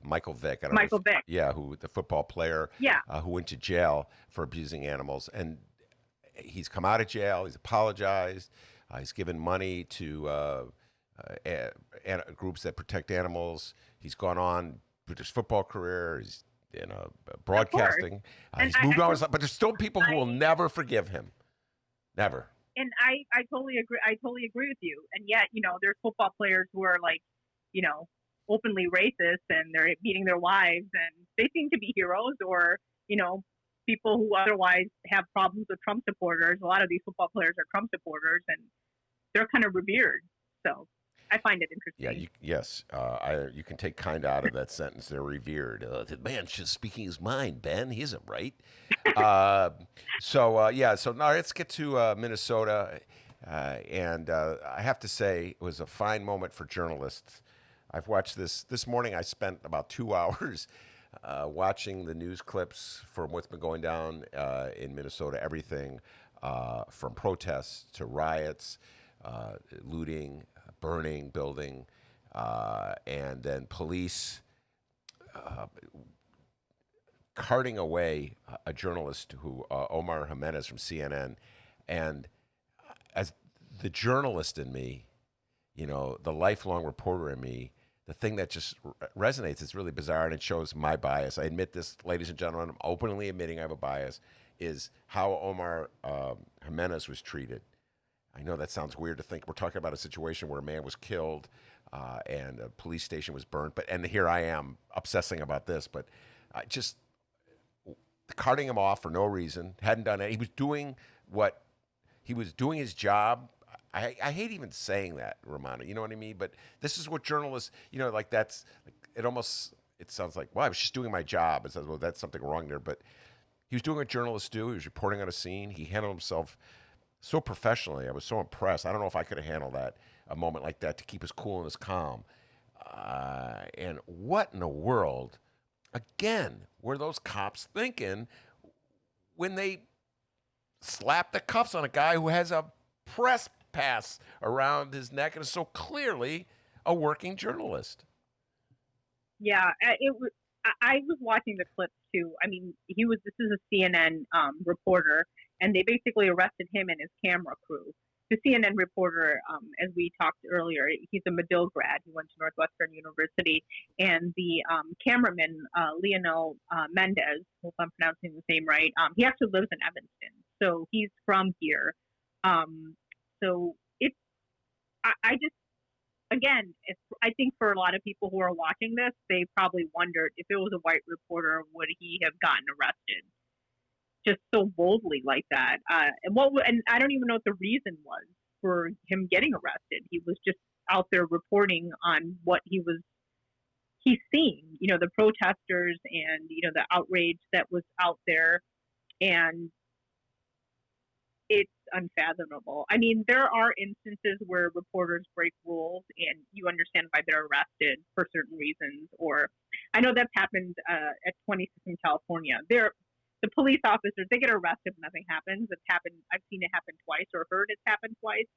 Michael Vick. Michael Vick. Yeah, the football player Yeah. who went to jail for abusing animals. And he's come out of jail. He's apologized. He's given money to groups that protect animals. He's gone on with his football career. He's in broadcasting. He's moved on, but there's still people who will never forgive him. Never. And I totally agree. I totally agree with you. And yet, there's football players who are like, openly racist and they're beating their wives, and they seem to be heroes, or people who otherwise have problems with Trump supporters. A lot of these football players are Trump supporters, and they're kind of revered. So I find it interesting. Yeah, you can take kind out of that sentence. They're revered. The man's just speaking his mind, Ben. He isn't right. So now let's get to Minnesota. And I have to say, it was a fine moment for journalists. I've watched this morning. I spent about 2 hours watching the news clips from what's been going down in Minnesota, everything from protests to riots, looting, burning, building, and then police carting away a journalist Omar Jimenez from CNN. And as the journalist in me, the lifelong reporter in me, the thing that just resonates, it's really bizarre, and it shows my bias. I admit this, ladies and gentlemen, I'm openly admitting I have a bias, is how Omar Jimenez was treated. I know that sounds weird to think we're talking about a situation where a man was killed and a police station was burnt, and here I am obsessing about this, but just carting him off for no reason, hadn't done it. He was doing his job. I hate even saying that, Rummana. You know what I mean? But this is what journalists, it sounds like, well, I was just doing my job. It says, well, that's something wrong there. But he was doing what journalists do. He was reporting on a scene. He handled himself so professionally. I was so impressed. I don't know if I could have handled a moment like that, to keep his cool and his calm. And what in the world, again, were those cops thinking when they slapped the cuffs on a guy who has a press pass around his neck and is so clearly a working journalist? Yeah, I was watching the clips too. I mean, this is a CNN reporter, and they basically arrested him and his camera crew. The CNN reporter, as we talked earlier, he's a Medill grad. He went to Northwestern University. And the cameraman, Leonel Mendez, hope I'm pronouncing the name right, he actually lives in Evanston. So he's from here. So I think for a lot of people who are watching this, they probably wondered, if it was a white reporter, would he have gotten arrested just so boldly like that? And I don't even know what the reason was for him getting arrested. He was just out there reporting on what he's seeing, the protesters and, the outrage that was out there. And it's unfathomable. I mean, there are instances where reporters break rules, and you understand why they're arrested for certain reasons. Or I know that's happened at 26 in California. The police officers, they get arrested when nothing happens. It's happened. I've seen it happen twice, or heard it's happened twice.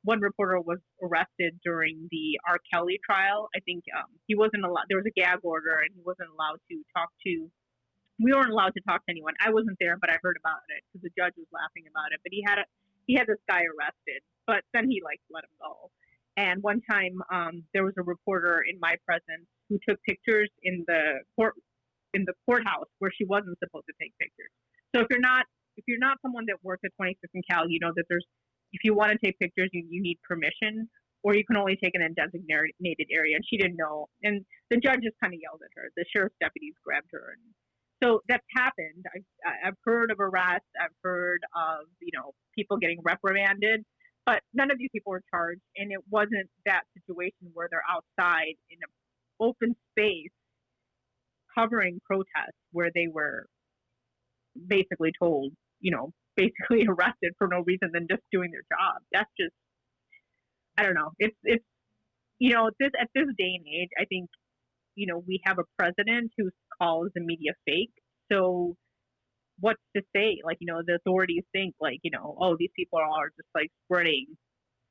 One reporter was arrested during the R. Kelly trial. I think he wasn't allowed. There was a gag order, and he wasn't allowed to talk to. We weren't allowed to talk to anyone. I wasn't there, but I heard about it because the judge was laughing about it. But he had this guy arrested, but then he let him go. And one time, there was a reporter in my presence who took pictures in the courthouse where she wasn't supposed to take pictures. So if you're not someone that works at 26 in Cal, you know that if you want to take pictures, you need permission, or you can only take it in a designated area. And she didn't know. And the judge just kind of yelled at her. The sheriff's deputies grabbed her. And so that's happened. I've heard of arrests. I've heard of, people getting reprimanded, but none of these people were charged. And it wasn't that situation where they're outside in an open space covering protests where they were basically told, basically arrested for no reason than just doing their job. That's just, I don't know. It's this at this day and age, I think we have a president who calls the media fake. So what's to say? Like the authorities think like oh, these people are just like spreading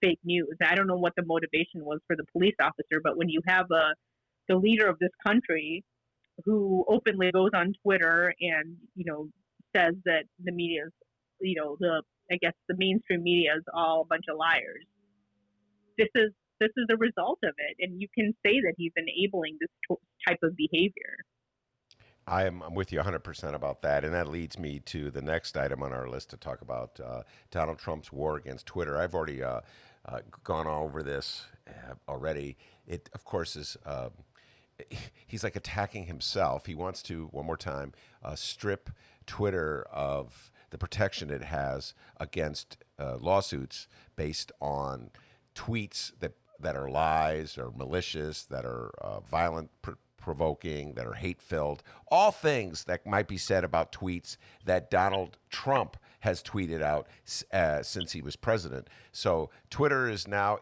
fake news. I don't know what the motivation was for the police officer, but when you have the leader of this country who openly goes on Twitter and says that the media's the I guess the mainstream media is all a bunch of liars. This is the result of it, and you can say that he's enabling this type of behavior. I'm with you 100% about that, and that leads me to the next item on our list to talk about Donald Trump's war against Twitter. I've already gone over this already. It, of course, is he's like attacking himself. He wants to, one more time, strip Twitter of the protection it has against lawsuits based on tweets that are lies or malicious, that are violent, provoking, that are hate-filled, all things that might be said about tweets that Donald Trump has tweeted out since he was president. So Twitter is now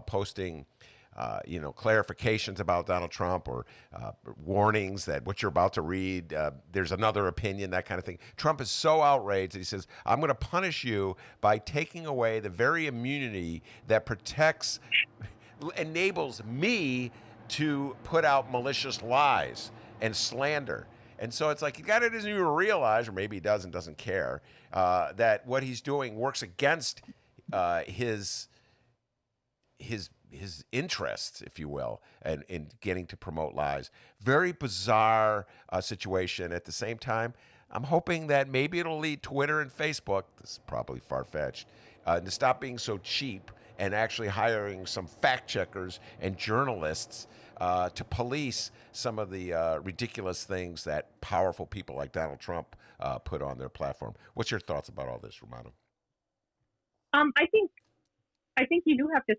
posting clarifications about Donald Trump or warnings that what you're about to read, there's another opinion, that kind of thing. Trump is so outraged that he says, I'm going to punish you by taking away the very immunity that enables me to put out malicious lies and slander. And so it's like, the guy doesn't even realize, or maybe he doesn't care, that what he's doing works against his interests, if you will, and in getting to promote lies. Very bizarre situation. At the same time, I'm hoping that maybe it'll lead Twitter and Facebook, this is probably far-fetched, to stop being so cheap and actually hiring some fact checkers and journalists to police some of the ridiculous things that powerful people like Donald Trump put on their platform. What's your thoughts about all this, Rummana? I think you do have to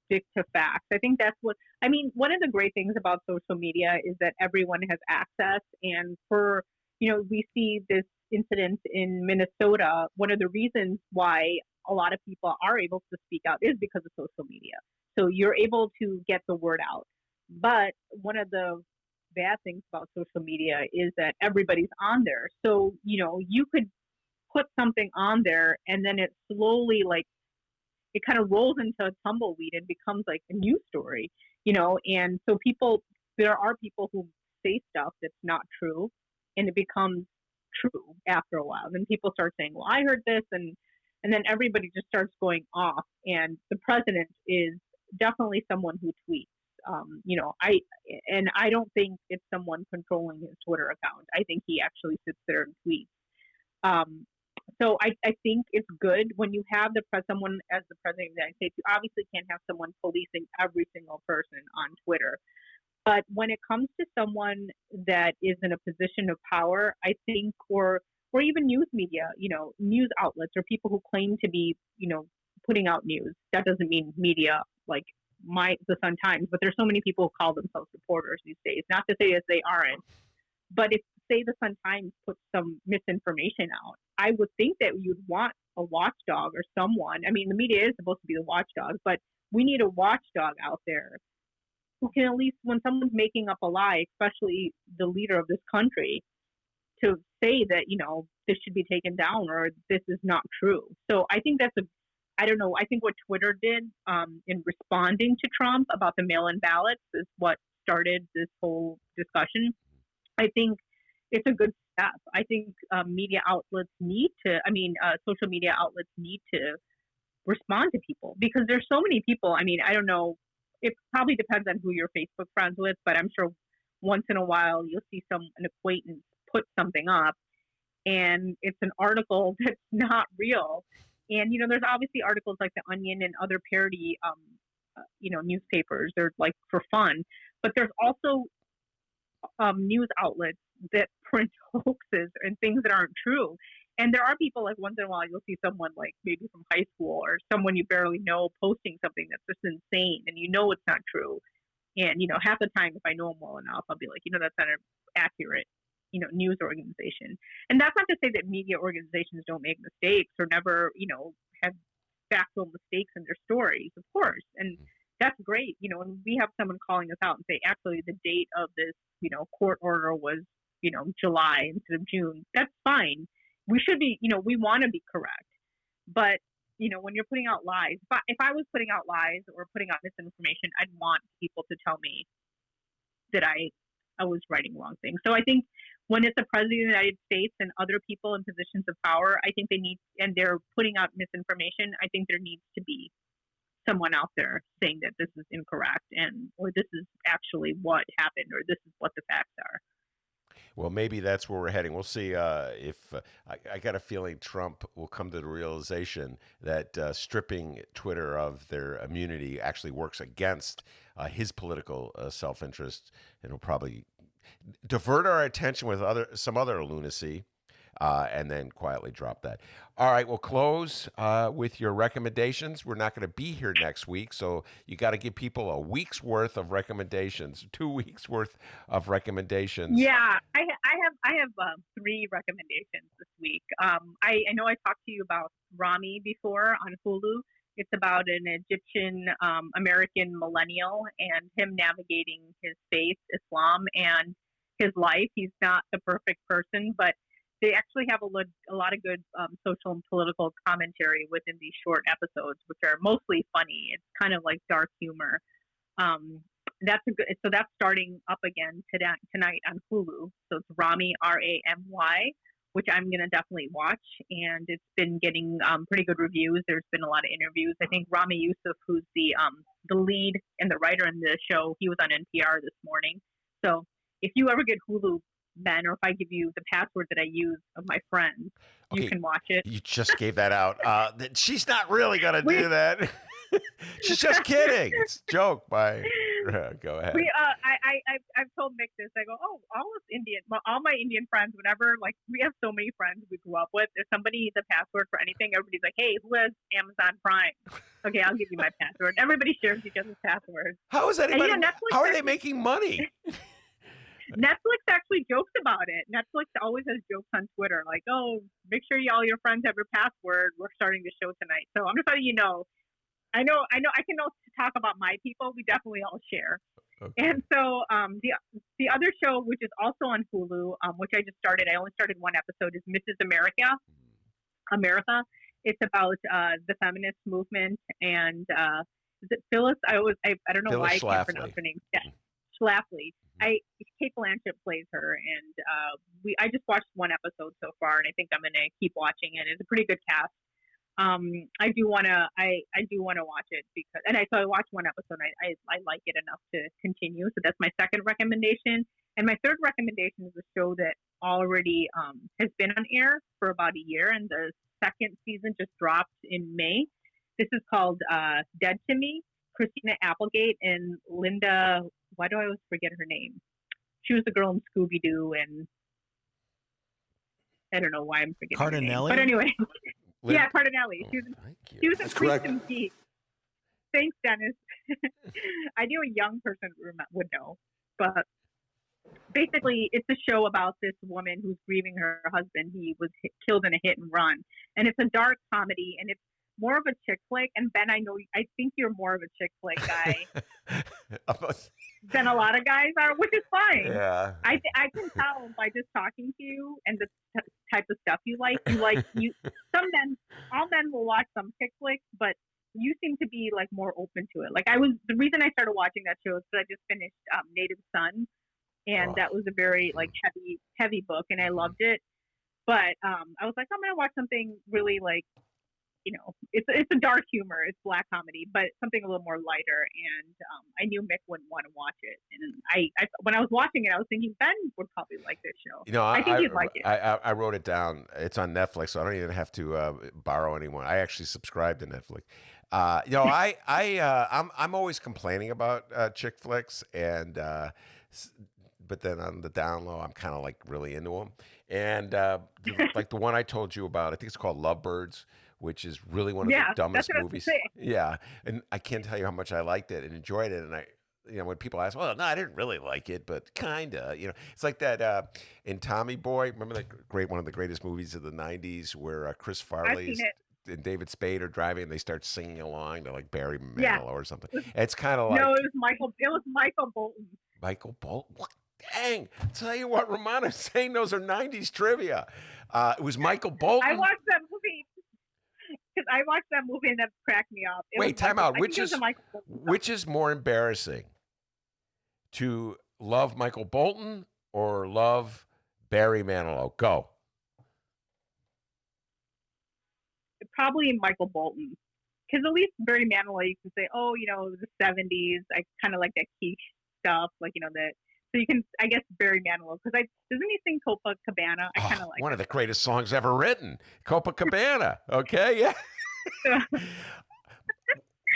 stick to facts. I think that's one of the great things about social media is that everyone has access. And we see this incident in Minnesota. One of the reasons why a lot of people are able to speak out is because of social media. So you're able to get the word out. But one of the bad things about social media is that everybody's on there. So, you could put something on there and then it slowly it kind of rolls into a tumbleweed and becomes like a news story, and so there are people who say stuff that's not true and it becomes true after a while. Then people start saying, well, I heard this, and then everybody just starts going off. And the president is definitely someone who tweets. I don't think it's someone controlling his Twitter account. I think he actually sits there and tweets. So I think it's good when you have someone as the president of the United States. You obviously can't have someone policing every single person on Twitter. But when it comes to someone that is in a position of power, I think, or even news media, news outlets or people who claim to be, putting out news. That doesn't mean media like the Sun Times, but there's so many people who call themselves reporters these days. Not to say that they aren't, but if say the Sun Times puts some misinformation out, I would think that you'd want a watchdog or someone. I mean, the media is supposed to be the watchdog, but we need a watchdog out there who can at least, when someone's making up a lie, especially the leader of this country, to say that, this should be taken down or this is not true. So I think I don't know. I think what Twitter did in responding to Trump about the mail-in ballots is what started this whole discussion. I think it's a good step. I think social media outlets need to respond to people because there's so many people. I mean, I don't know. It probably depends on who you're Facebook friends with, but I'm sure once in a while you'll see an acquaintance put something up and it's an article that's not real. And, there's obviously articles like The Onion and other parody, newspapers. They're like for fun. But there's also news outlets that print hoaxes and things that aren't true. And there are people like once in a while you'll see someone like maybe from high school or someone you barely know posting something that's just insane and it's not true. And, half the time if I know them well enough, I'll be like, that's not an accurate, news organization. And that's not to say that media organizations don't make mistakes or never, have factual mistakes in their stories, of course. And that's great. And we have someone calling us out and say, actually, the date of this, court order was, July instead of June. That's fine. We should be, we want to be correct. But, when you're putting out lies, if I was putting out lies or putting out misinformation, I'd want people to tell me that I was writing wrong things. So I think when it's the president of the United States and other people in positions of power, I think and they're putting out misinformation, I think there needs to be someone out there saying that this is incorrect or this is actually what happened or this is what the facts are. Well, maybe that's where we're heading. We'll see if I got a feeling Trump will come to the realization that stripping Twitter of their immunity actually works against his political self-interest, and will probably divert our attention with some other lunacy, and then quietly drop that. All right, we'll close with your recommendations. We're not going to be here next week, so you got to give people a week's worth of recommendations, 2 weeks worth of recommendations. Yeah, I have 3 recommendations this week. I know I talked to you about Rami before on Hulu. It's about an Egyptian American millennial and him navigating his faith, Islam, and his life. He's not the perfect person, but they actually have a lot of good social and political commentary within these short episodes, which are mostly funny. It's kind of like dark humor. So that's starting up again tonight on Hulu. So it's Rami, Ramy, which I'm going to definitely watch. And it's been getting pretty good reviews. There's been a lot of interviews. I think Rami Youssef, who's the lead and the writer in the show, he was on NPR this morning. So if you ever get Hulu, Ben, or if I give you the password that I use of my friends, you can watch it. You just gave that out. She's not really going to do that. She's just kidding. It's a joke. Go ahead. I've told Mick this. I go, all my Indian friends, whenever, like, we have so many friends we grew up with. If somebody needs a password for anything, everybody's like, hey, who has Amazon Prime? Okay, I'll give you my password. Everybody shares each other's passwords. How is anybody? How are they making money? Netflix actually jokes about it. Netflix always has jokes on Twitter, like, oh, make sure all your friends have your password. We're starting the show tonight. So I'm just letting you know. I know. I can also talk about my people. We definitely all share. Okay. And so the other show, which is also on Hulu, which I just started, I only started one episode, is Mrs. America. It's about the feminist movement, and is it Phyllis? I don't know Phyllis why I Schlafly. can't pronounce her name. Yeah, Schlafly. Kate Blanchett plays her, and I just watched one episode so far, and I think I'm gonna keep watching it. It's a pretty good cast. I do wanna watch it so I watched one episode. I like it enough to continue. So that's my second recommendation, and my third recommendation is a show that already has been on air for about a year, and the second season just dropped in May. This is called Dead to Me. Christina Applegate and Linda. Why do I always forget her name? She was the girl in Scooby Doo, and I don't know why I'm forgetting her name. But anyway, yeah, Cardinelli. She was in Freaks and Geeks. Thanks, Dennis. I knew a young person would know, but basically, it's a show about this woman who's grieving her husband. He was killed in a hit and run, and it's a dark comedy, and it's more of a chick flick. And Ben, I think you're more of a chick flick guy than a lot of guys are, which is fine. Yeah. I can tell by just talking to you and the type of stuff you like. All men will watch some chick flicks, but you seem to be like more open to it. Like the reason I started watching that show is because I just finished Native Son, and that was a very like heavy book, and I loved it. But I was like, I'm gonna watch something really like, it's a dark humor, it's black comedy, but something a little more lighter. And I knew Mick wouldn't want to watch it. And I when I was watching it, I was thinking Ben would probably like this show. I think he'd like it. I wrote it down. It's on Netflix, so I don't even have to borrow anyone. I actually subscribe to Netflix. I'm always complaining about chick flicks, and but then on the down low, I'm kind of like really into them. And like the one I told you about, I think it's called Lovebirds, which is really one of the dumbest movies. Yeah, and I can't tell you how much I liked it and enjoyed it. And when people ask, well, no, I didn't really like it, but kinda, it's like that in Tommy Boy. Remember that one of the greatest movies of the '90s, where Chris Farley and David Spade are driving and they start singing along to like Barry Manilow Yeah. or something. It's kind of like No, it was Michael. It was Michael Bolton. Michael Bolton. What? Dang! Tell you what, Rummana saying those are '90s trivia. It was Michael Bolton. I watched that movie because I watched that movie and that cracked me up. It Wait, was time Michael- out. I think it was a Michael Bolton song. Which is more embarrassing? To love Michael Bolton or love Barry Manilow? Go. Probably Michael Bolton. Because at least Barry Manilow, you can say, oh, the 70s. I kind of like that quiche stuff, like, so you can, I guess, Barry Manilow. Because doesn't he sing Copacabana? I kind of like one of the greatest songs ever written, Copacabana. Okay, yeah.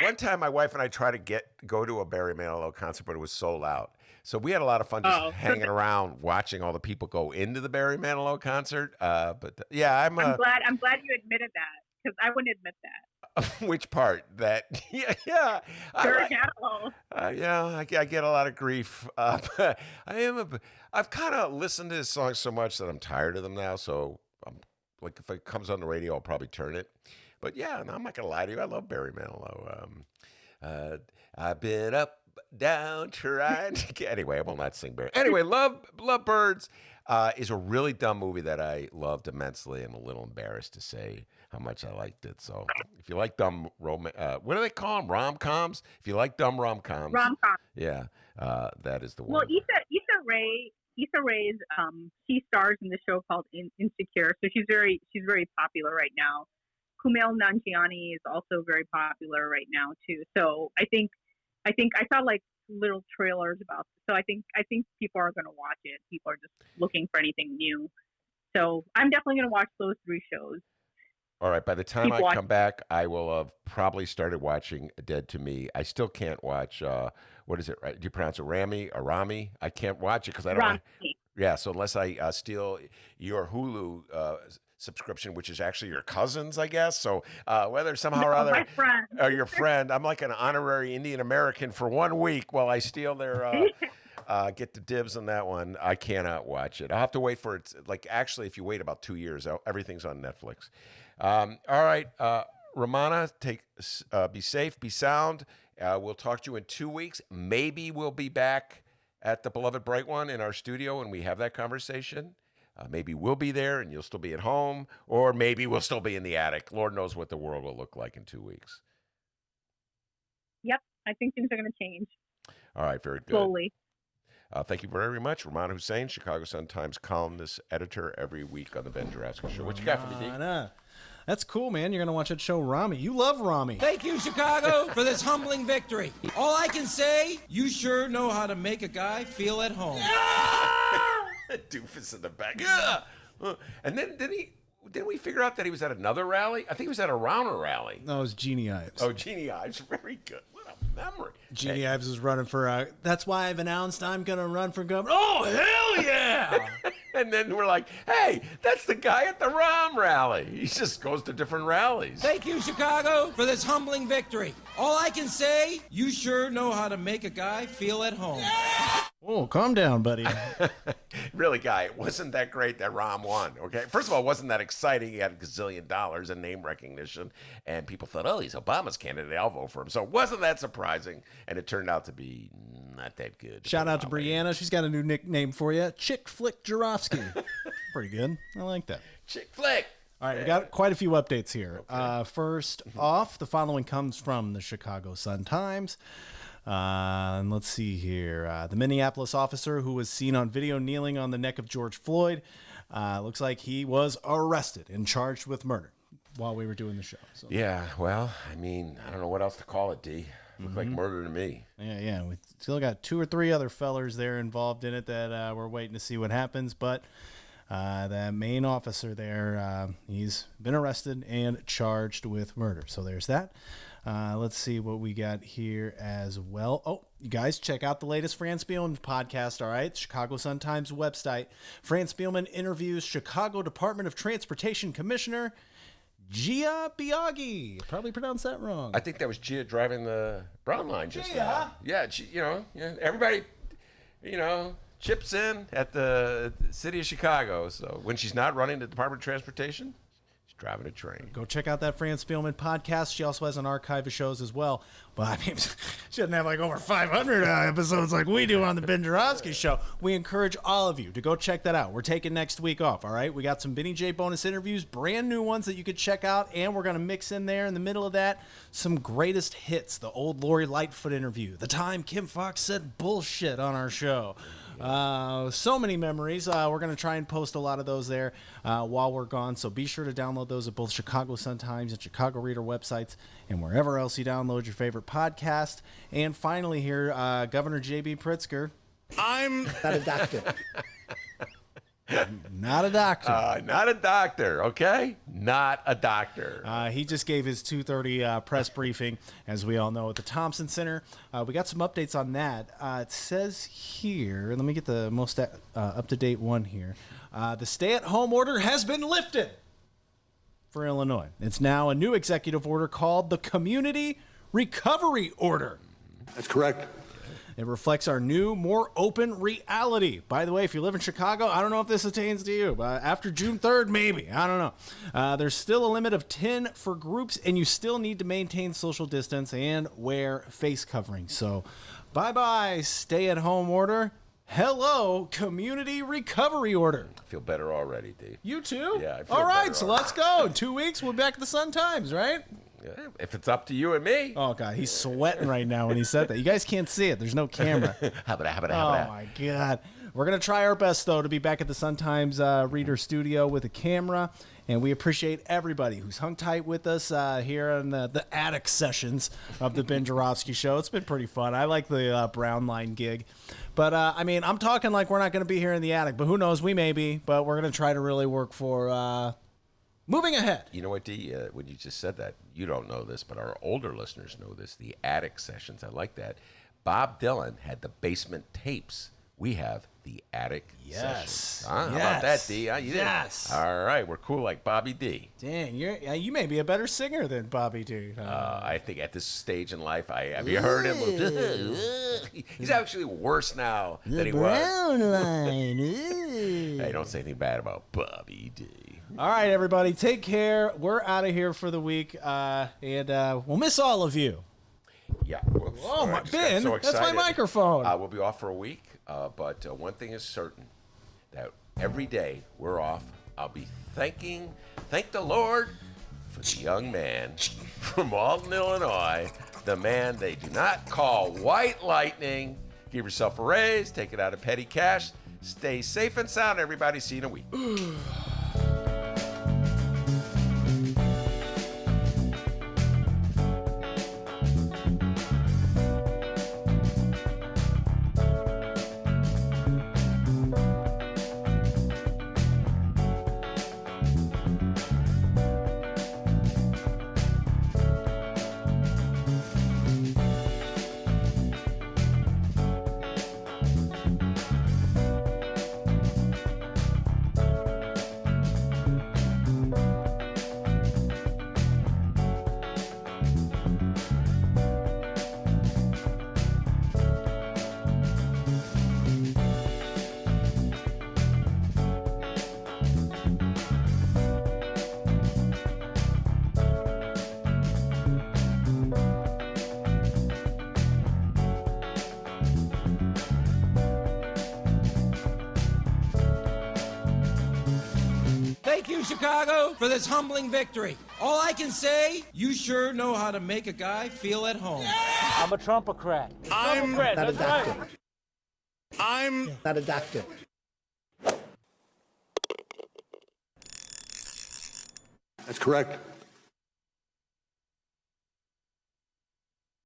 One time, my wife and I tried to go to a Barry Manilow concert, but it was sold out. So we had a lot of fun just hanging around, watching all the people go into the Barry Manilow concert. But yeah, I'm glad you admitted that because I wouldn't admit that. Which part? That yeah. Barry Manilow. Yeah, I get a lot of grief. But I've kind of listened to his songs so much that I'm tired of them now. So I'm like, if it comes on the radio, I'll probably turn it. But yeah, no, I'm not gonna lie to you. I love Barry Manilow. I've been up, down, trying to get. Anyway, I will not sing Barry. Anyway, Love Birds is a really dumb movie that I loved immensely. I'm a little embarrassed to say how much I liked it. So if you like dumb what do they call them? Rom-coms? If you like dumb rom-coms. Yeah, that is the one. Well, Issa Rae's she stars in the show called Insecure, so she's very popular right now. Kumail Nanjiani is also very popular right now too. So I think I saw like little trailers about this. So I think people are going to watch it. People are just looking for anything new. So I'm definitely going to watch those 3 shows. All right. By the time I come back, I will have probably started watching Dead to Me. I still can't watch. What is it? Right? Do you pronounce it Arami? I can't watch it because I don't. Rami. Yeah. So unless I steal your Hulu subscription, which is actually your cousin's, I guess. So whether somehow or other, my friend. Or your friend, I'm like an honorary Indian American for 1 week while I steal their. Get the dibs on that one. I cannot watch it. I'll have to wait for it. Like, actually, if you wait about 2 years, everything's on Netflix. All right, Rummana, be safe, be sound. We'll talk to you in 2 weeks. Maybe we'll be back at the Beloved Bright One in our studio and we have that conversation. Maybe we'll be there and you'll still be at home, or maybe we'll still be in the attic. Lord knows what the world will look like in 2 weeks. Yep, I think things are going to change. All right, very good. Slowly. Thank you very much. Rummana Hussain, Chicago Sun-Times columnist, editor every week on the Ben Joravsky Show. What you got for me, D? That's cool, man. You're going to watch that show, Rami. You love Rami. Thank you, Chicago, for this humbling victory. All I can say, you sure know how to make a guy feel at home. Doofus in the back. And then didn't we figure out that he was at another rally? I think he was at a Rauner rally. No, it was Jeannie Ives. Oh, Jeannie Ives. Very good. What a memory. Jeannie Ives was running for, that's why I've announced I'm going to run for governor. Oh, hell yeah! And then we're like, hey, that's the guy at the Rom rally. He just goes to different rallies. Thank you, Chicago, for this humbling victory. All I can say, you sure know how to make a guy feel at home. Oh, calm down, buddy. Really, Guy, it wasn't that great that Rom won, okay? First of all, it wasn't that exciting. He had $1 gazillion and name recognition, and people thought, oh, he's Obama's candidate. I'll vote for him. So it wasn't that surprising, and it turned out to be not that good. Shout out to Brianna. She's got a new nickname for you. Chick Flick Joravsky. Pretty good. I like that. Chick Flick. All right, we got quite a few updates here. Okay. First off, the following comes from the Chicago Sun-Times. And let's see here. The Minneapolis officer who was seen on video kneeling on the neck of George Floyd looks like he was arrested and charged with murder while we were doing the show. So. Yeah, well, I mean, I don't know what else to call it, D. Looked like murder to me. Yeah. We still got 2 or 3 other fellers there involved in it that we're waiting to see what happens. But the main officer there, he's been arrested and charged with murder. So there's that. Let's see what we got here as well. Oh, you guys, check out the latest Fran Spielman podcast, all right? Chicago Sun-Times website. Fran Spielman interviews Chicago Department of Transportation Commissioner Gia Biaggi. Probably pronounced that wrong. I think that was Gia driving the brown line just now. Yeah, everybody, chips in at the city of Chicago. So when she's not running the Department of Transportation, driving a train. Go check out that Fran Spielman podcast. She also has an archive of shows as well. But I mean, she doesn't have like over 500 episodes like we do on the Ben Joravsky Show. We encourage all of you to go check that out. We're taking next week off, all right? We got some Benny J bonus interviews, brand new ones that you could check out, and we're going to mix in there in the middle of that some greatest hits, the old Lori Lightfoot interview, the time Kim Fox said bullshit on our show. So many memories. We're going to try and post a lot of those there while we're gone. So be sure to download those at both Chicago Sun-Times and Chicago Reader websites and wherever else you download your favorite podcast. And finally here, Governor J.B. Pritzker. I'm Not a doctor. Not a doctor. Not a doctor, okay? Not a doctor. He just gave his 2:30 press briefing, as we all know, at the Thompson Center. We got some updates on that. It says here, let me get the most up-to-date one here. The stay-at-home order has been lifted for Illinois. It's now a new executive order called the Community Recovery Order. That's correct. It reflects our new, more open reality. By the way, if you live in Chicago, I don't know if this attains to you, but after June 3rd, maybe. I don't know. There's still a limit of 10 for groups, and you still need to maintain social distance and wear face coverings. So, bye-bye, stay-at-home order. Hello, community recovery order. I feel better already, Dave. You too? Yeah, I feel All right, better so already. let's go. In 2 weeks, we'll be back at the Sun-Times, right? Yeah, if it's up to you and me. Oh, God, he's sweating right now when he said that. You guys can't see it. There's no camera. Oh, my God. We're going to try our best, though, to be back at the Sun-Times Reader Studio with a camera. And we appreciate everybody who's hung tight with us here on the attic sessions of the Ben Joravsky Show. It's been pretty fun. I like the Brown Line gig. But, I mean, I'm talking like we're not going to be here in the attic. But who knows? We may be. But we're going to try to really work for moving ahead. You know what, D? When you just said that, you don't know this, but our older listeners know this. The attic sessions, I like that. Bob Dylan had the basement tapes. We have the attic sessions. Huh? How about that, D? Huh? You did? Yes. All right, we're cool like Bobby D. Dang, you may be a better singer than Bobby D. I think at this stage in life, have you heard him? He's actually worse now than he was. Brown line. Hey, don't say anything bad about Bobby D. All right, everybody, take care. We're out of here for the week, and we'll miss all of you. Yeah. Oh, my, I just got Ben, so that's my excited. microphone. We'll be off for a week, but one thing is certain, that every day we're off, I'll be thank the Lord for the young man from Alton, Illinois, the man they do not call White Lightning. Give yourself a raise, take it out of petty cash. Stay safe and sound, everybody. See you in a week. Thank you, Chicago, for this humbling victory. All I can say, you sure know how to make a guy feel at home. I'm a Trumpocrat. I'm Trumpocrat, not a that's doctor. right. I'm Not a doctor. That's correct.